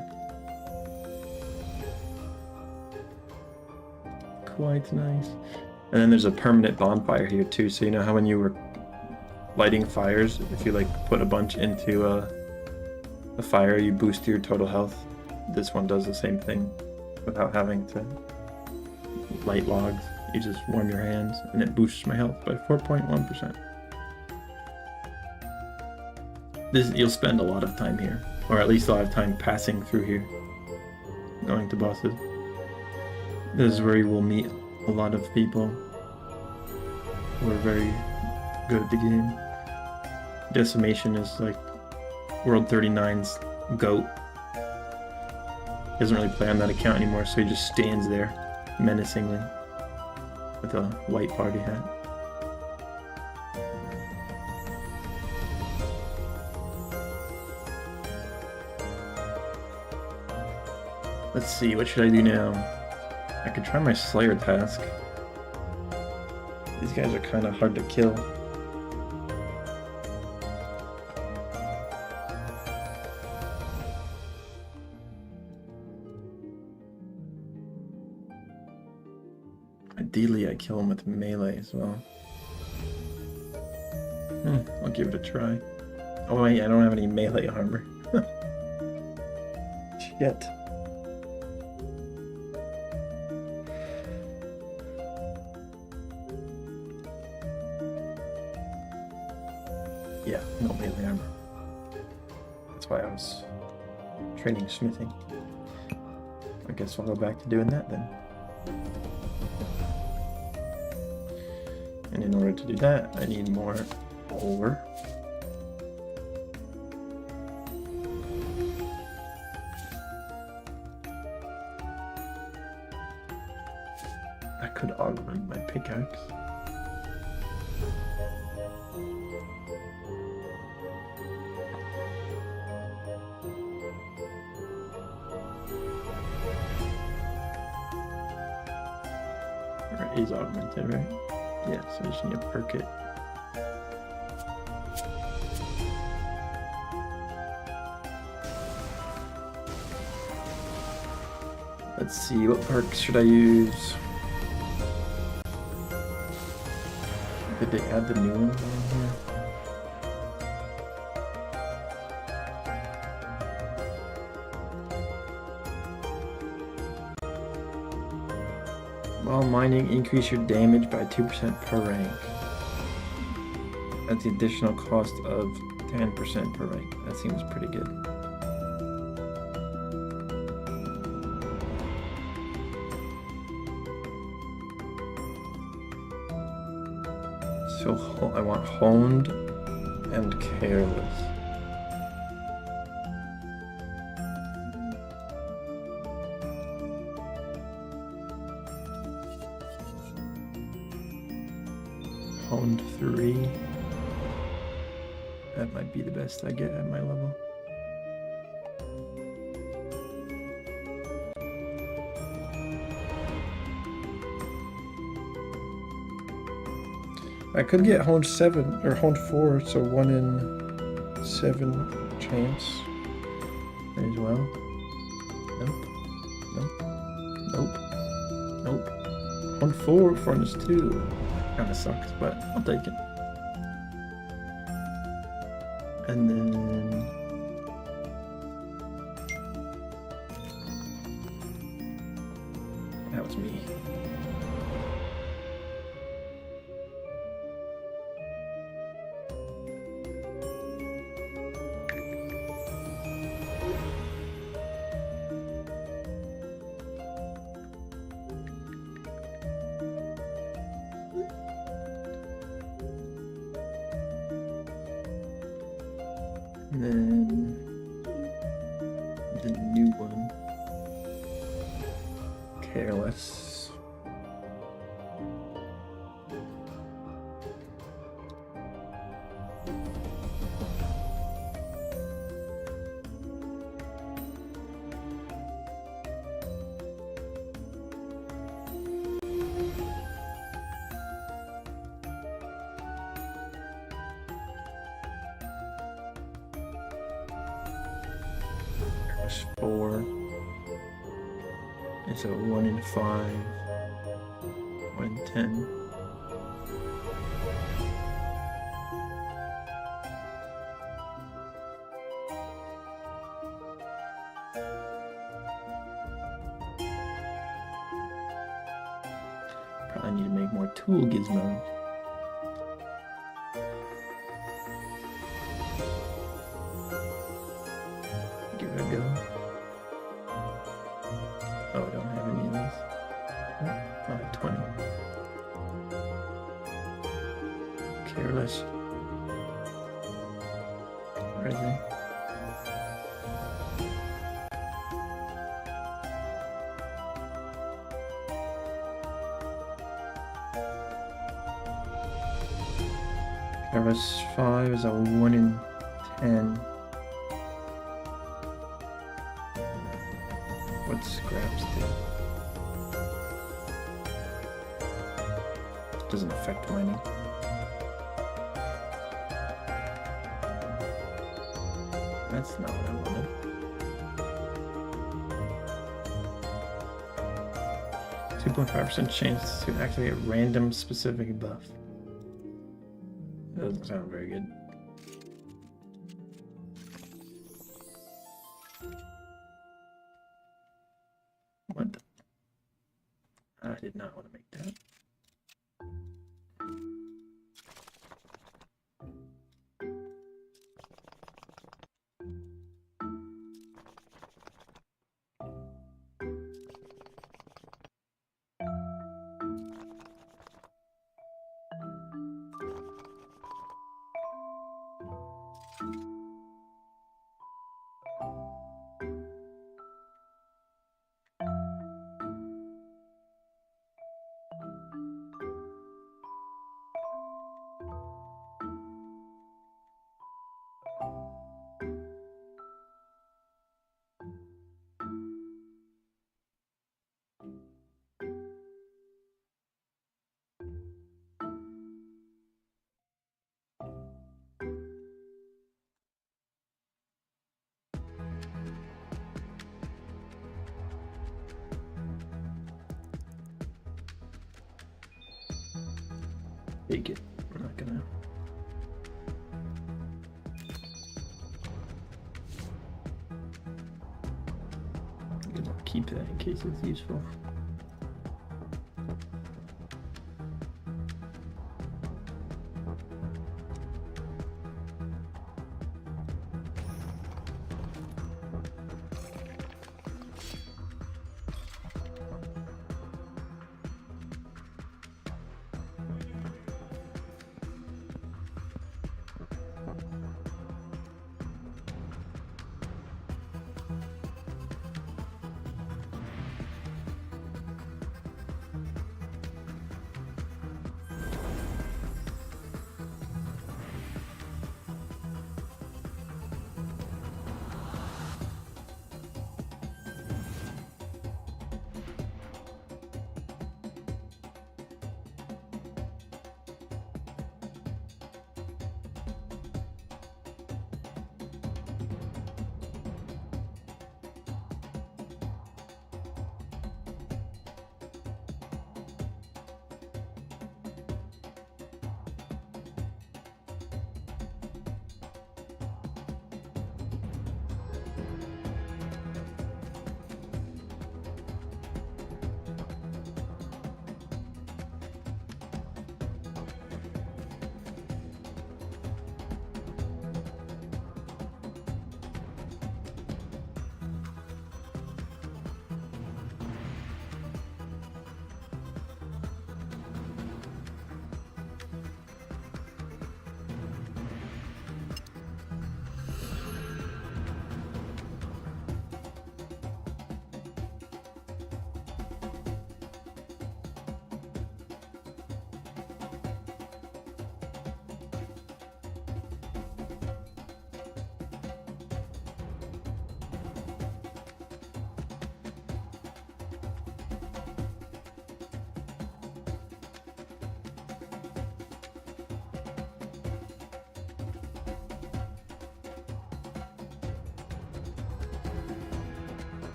Quite nice. And then there's a permanent bonfire here too, so you know how when you were lighting fires, if you like put a bunch into a fire, you boost your total health. This one does the same thing without having to light logs. You just warm your hands and it boosts my health by 4.1%. You'll spend a lot of time here, or at least a lot of time passing through here, going to bosses. This is where you will meet a lot of people who are very good at the game. Decimation is like World 39's GOAT. He doesn't really play on that account anymore, so he just stands there menacingly with a white party hat. Let's see, what should I do now? I could try my Slayer task. These guys are kind of hard to kill. Ideally, I kill him with melee as well. I'll give it a try. Oh wait, I don't have any melee armor. Shit. Yeah, no melee armor. That's why I was training smithing. I guess I'll go back to doing that then. And in order to do that, I need more ore. That could augment my pickaxe. Or it is augmented, right? Yeah, so I just need to perk it. Let's see, what perks should I use? Did they add the new ones on here? While mining, increase your damage by 2% per rank. At the additional cost of 10% per right. That seems pretty good. So I want honed and careless. Honed 3. That might be the best I get at my level. I could get honed 7 or honed 4, so 1 in 7 chance as well. Nope. Nope. Nope. Nope. Honed 4 furnace 2. Kinda sucks, but I'll take it. And then that was me. And then the new one, careless. Four. It's a 1 in 5, 1 in 10. Probably need to make more tool gizmos. Give it a go. Oh, I don't have any of these. Oh, I have 20. Careless. Right there. RS5 is a 1 in 10. What scraps do? Doesn't affect mining. That's not what I wanted. 2.5% chance to activate a random specific buff. That doesn't sound very good. What? I did not want to make that. Take it. We're not gonna. I'm gonna keep that in case it's useful.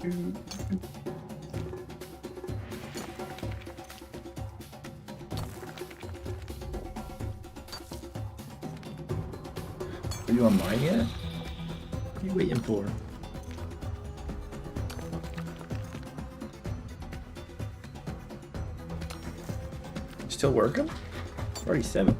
Are you online yet? What are you waiting for? Still working? Already 7.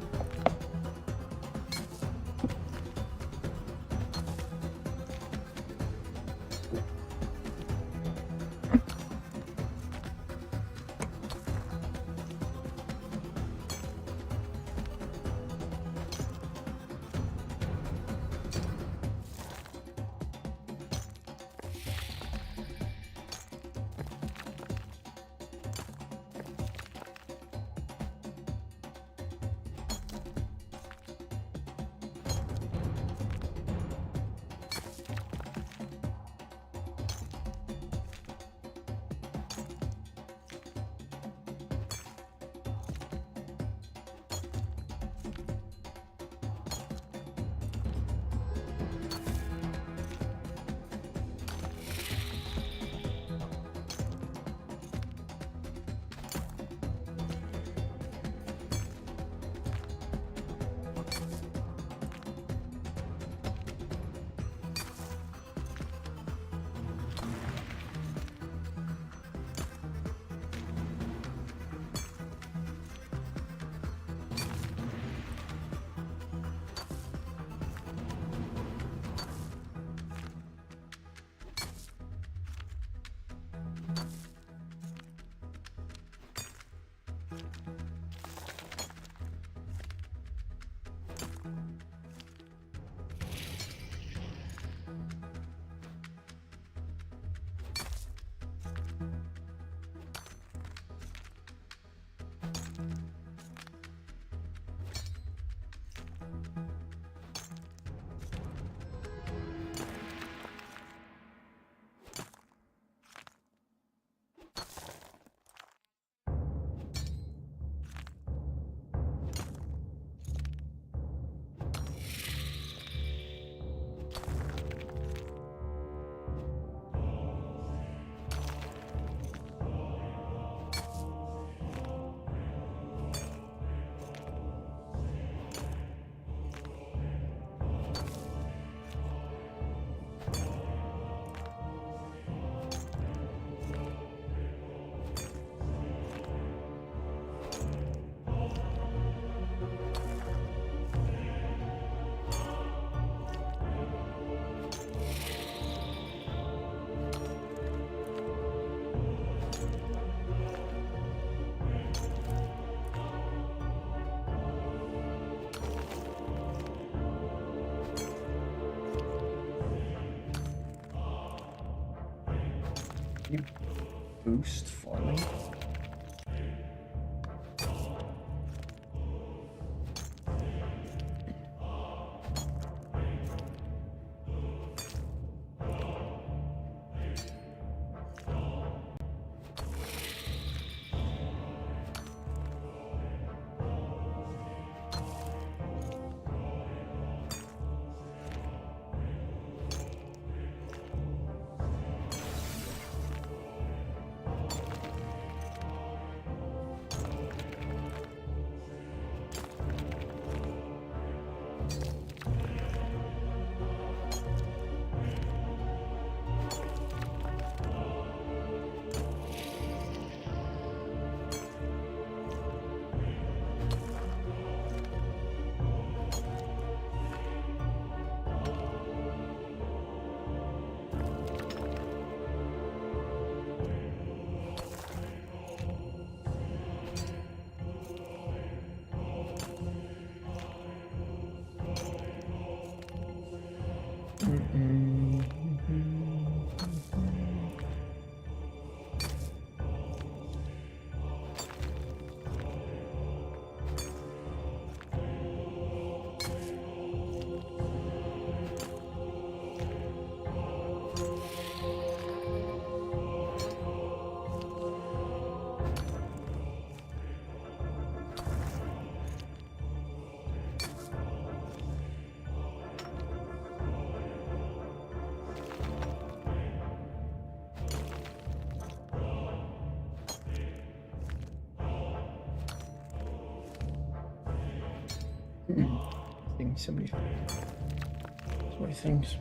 You boost falling? Things, so many things.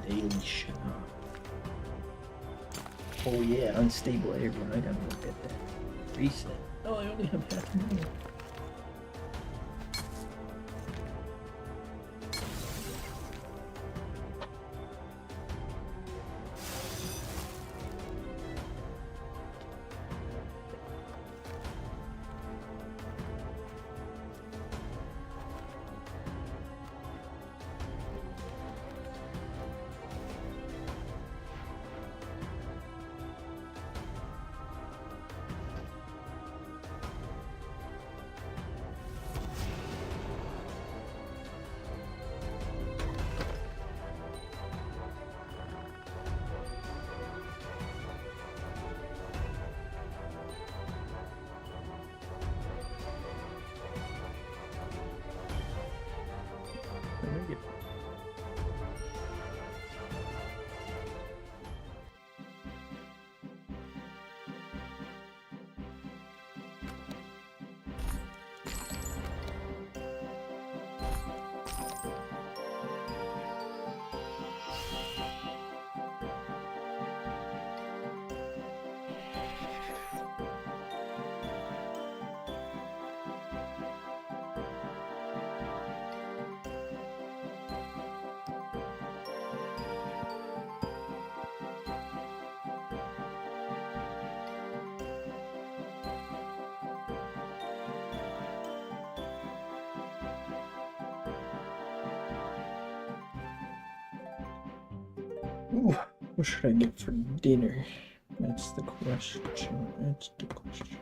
daily shop. Oh yeah, unstable airborne. I gotta look at that. Reset. Oh, I only have half a million. Ooh, what should I get for dinner? That's the question. That's the question.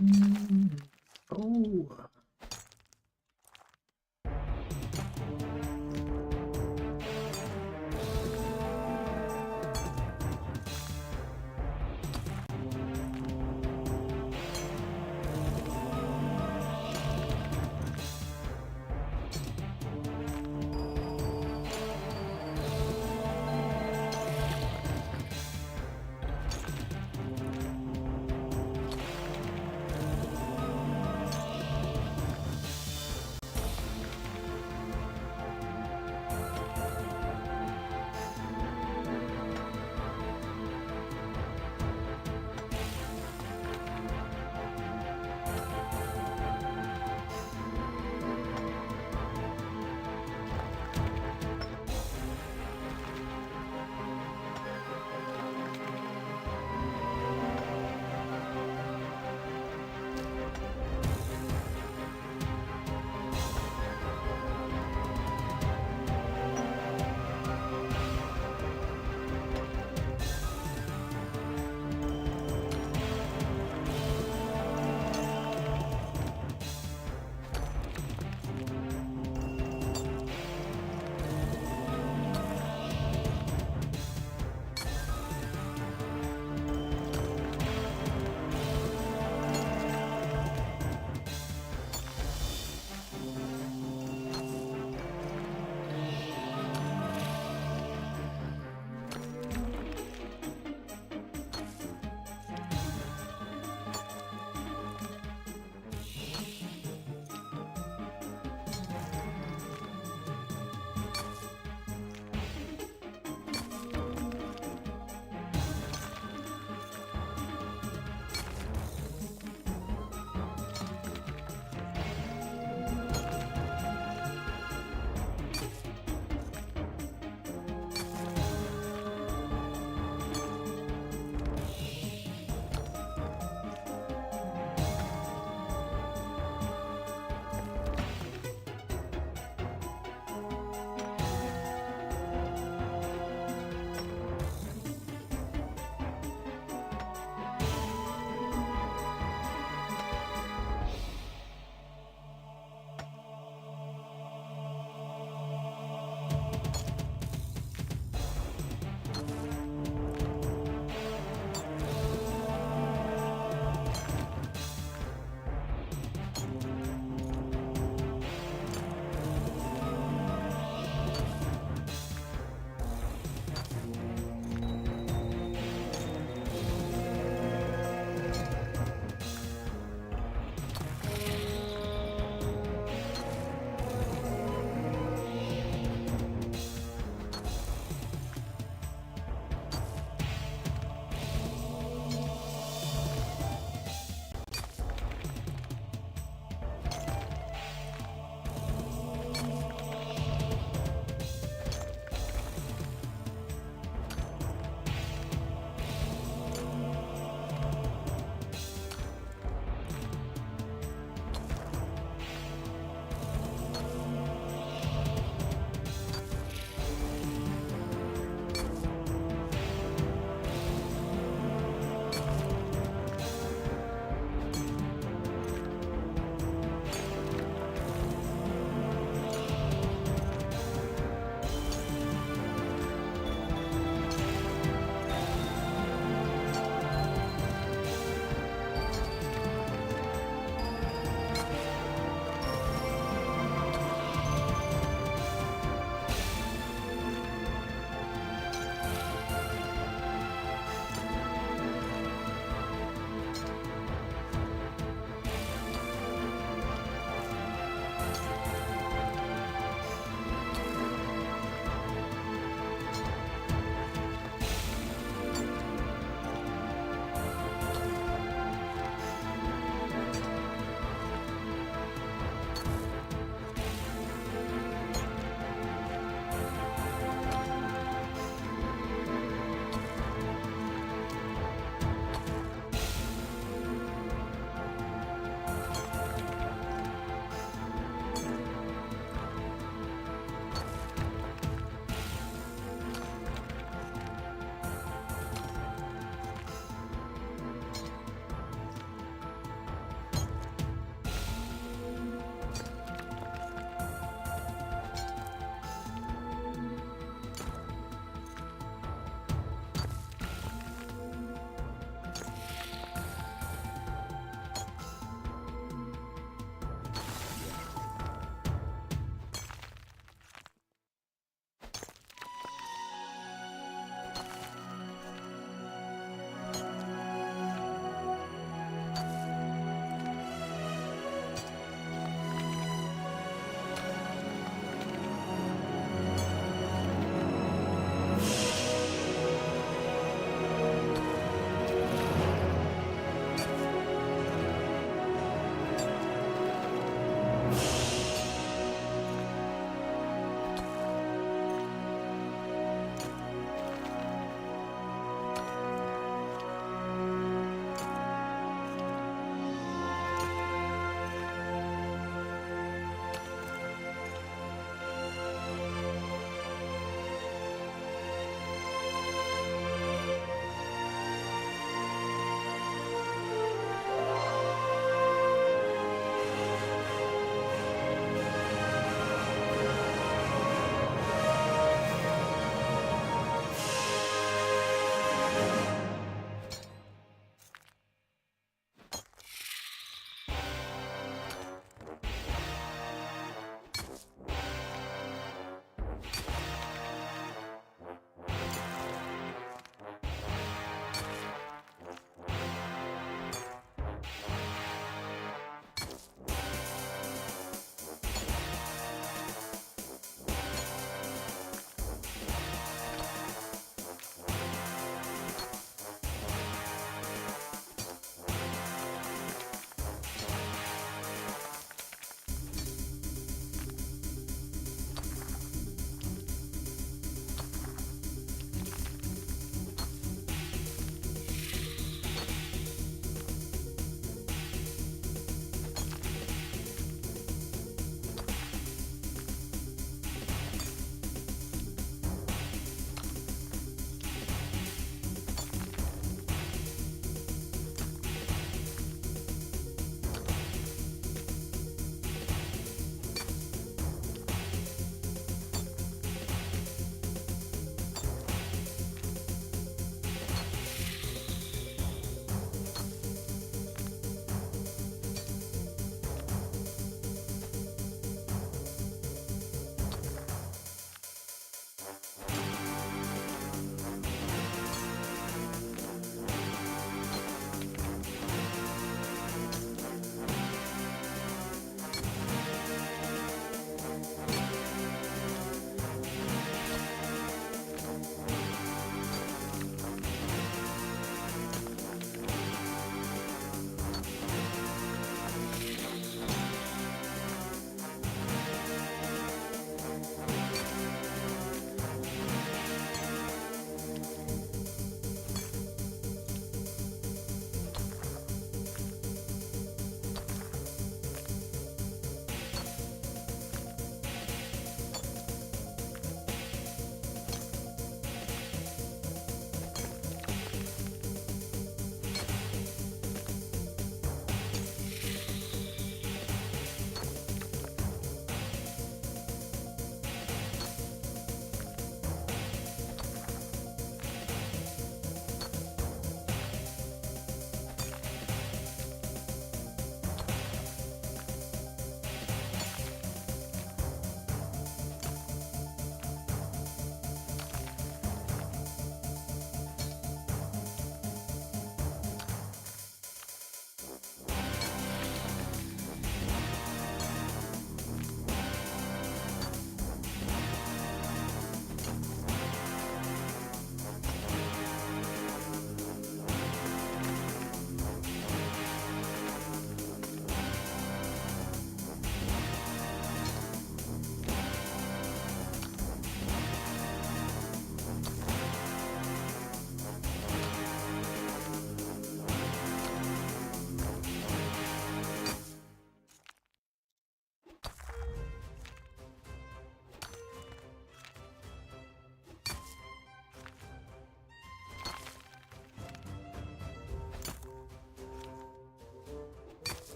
Oh.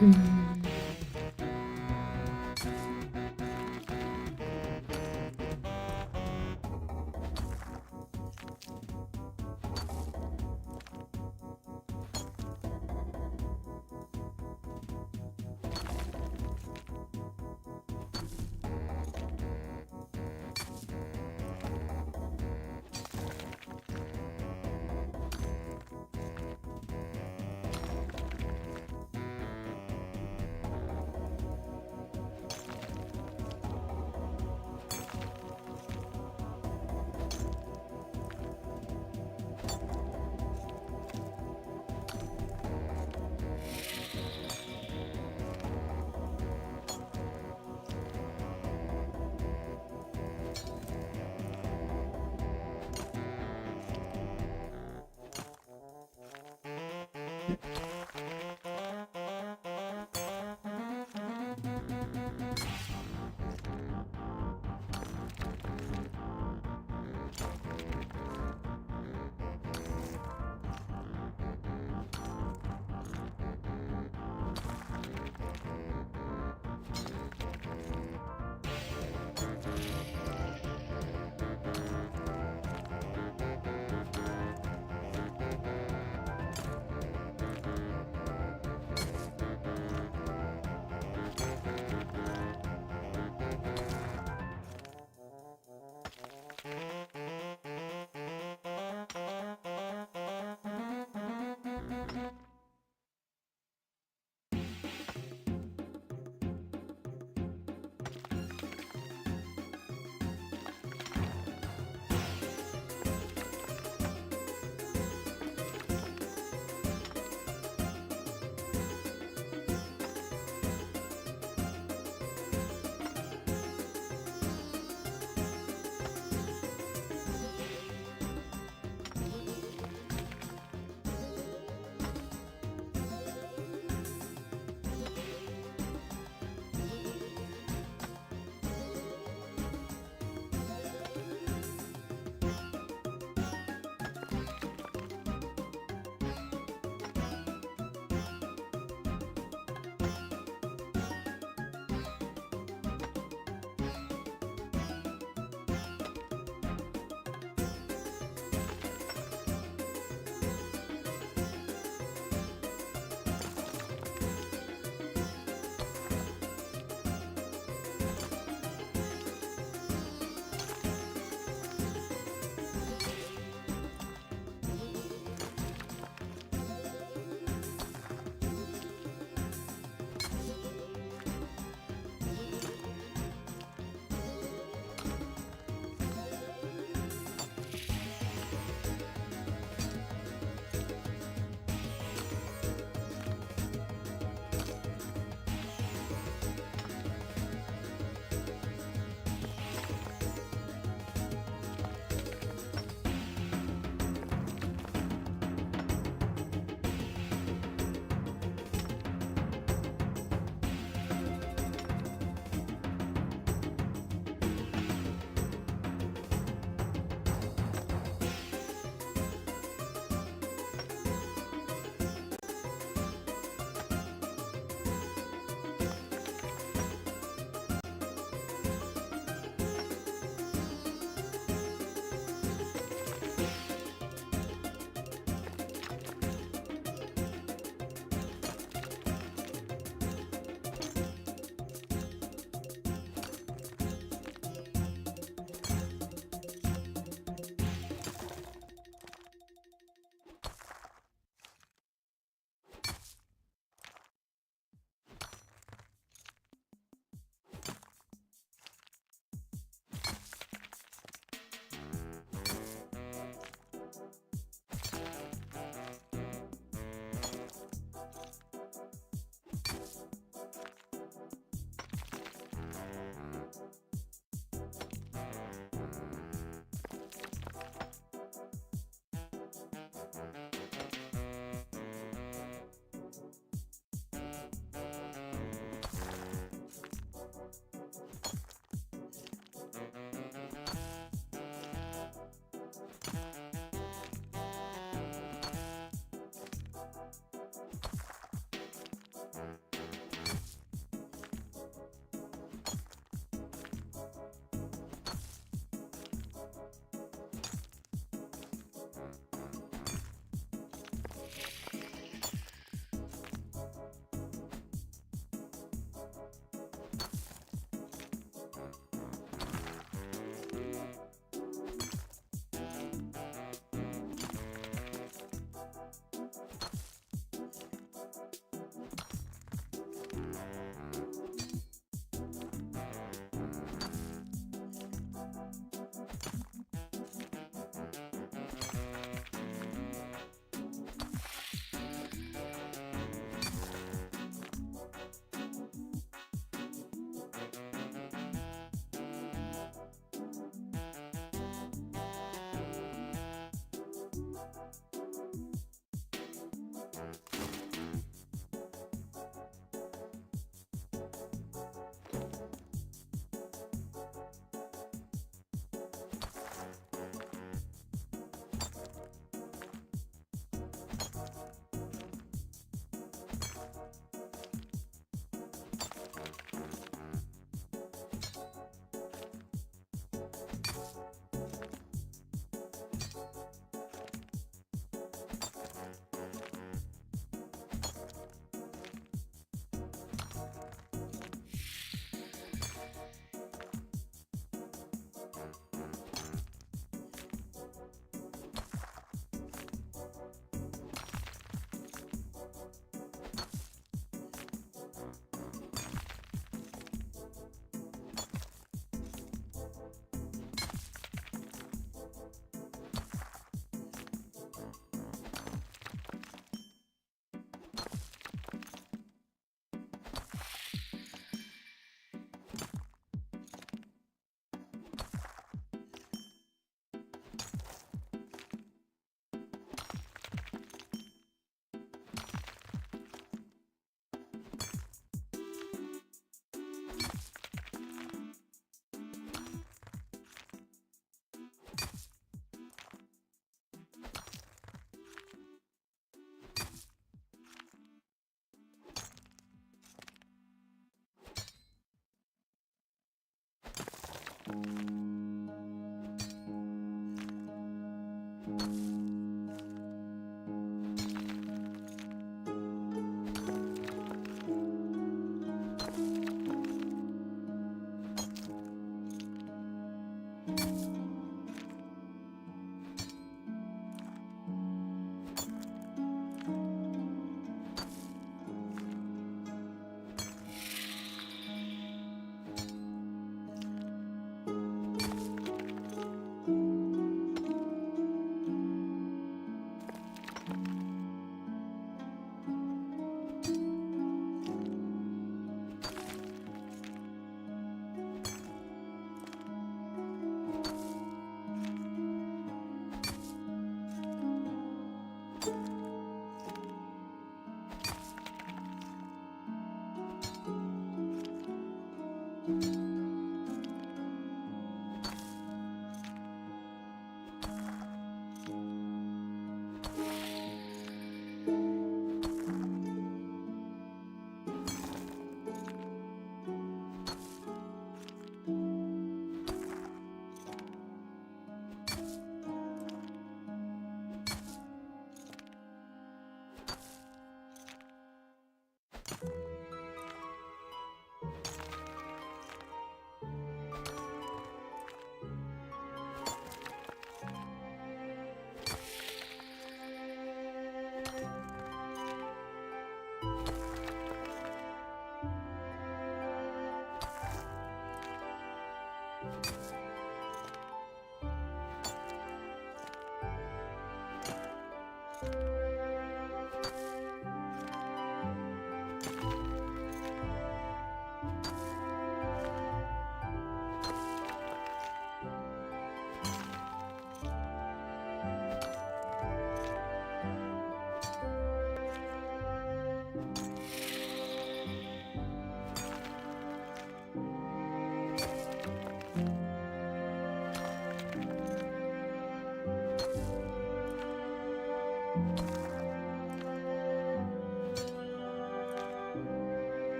Mm.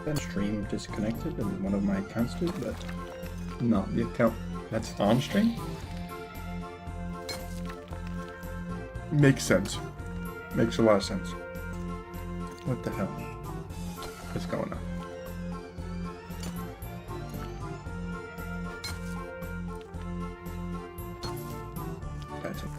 Then stream disconnected and one of my accounts did, but not the account that's on stream. Makes sense. Makes a lot of sense. What the hell is going on? That's it.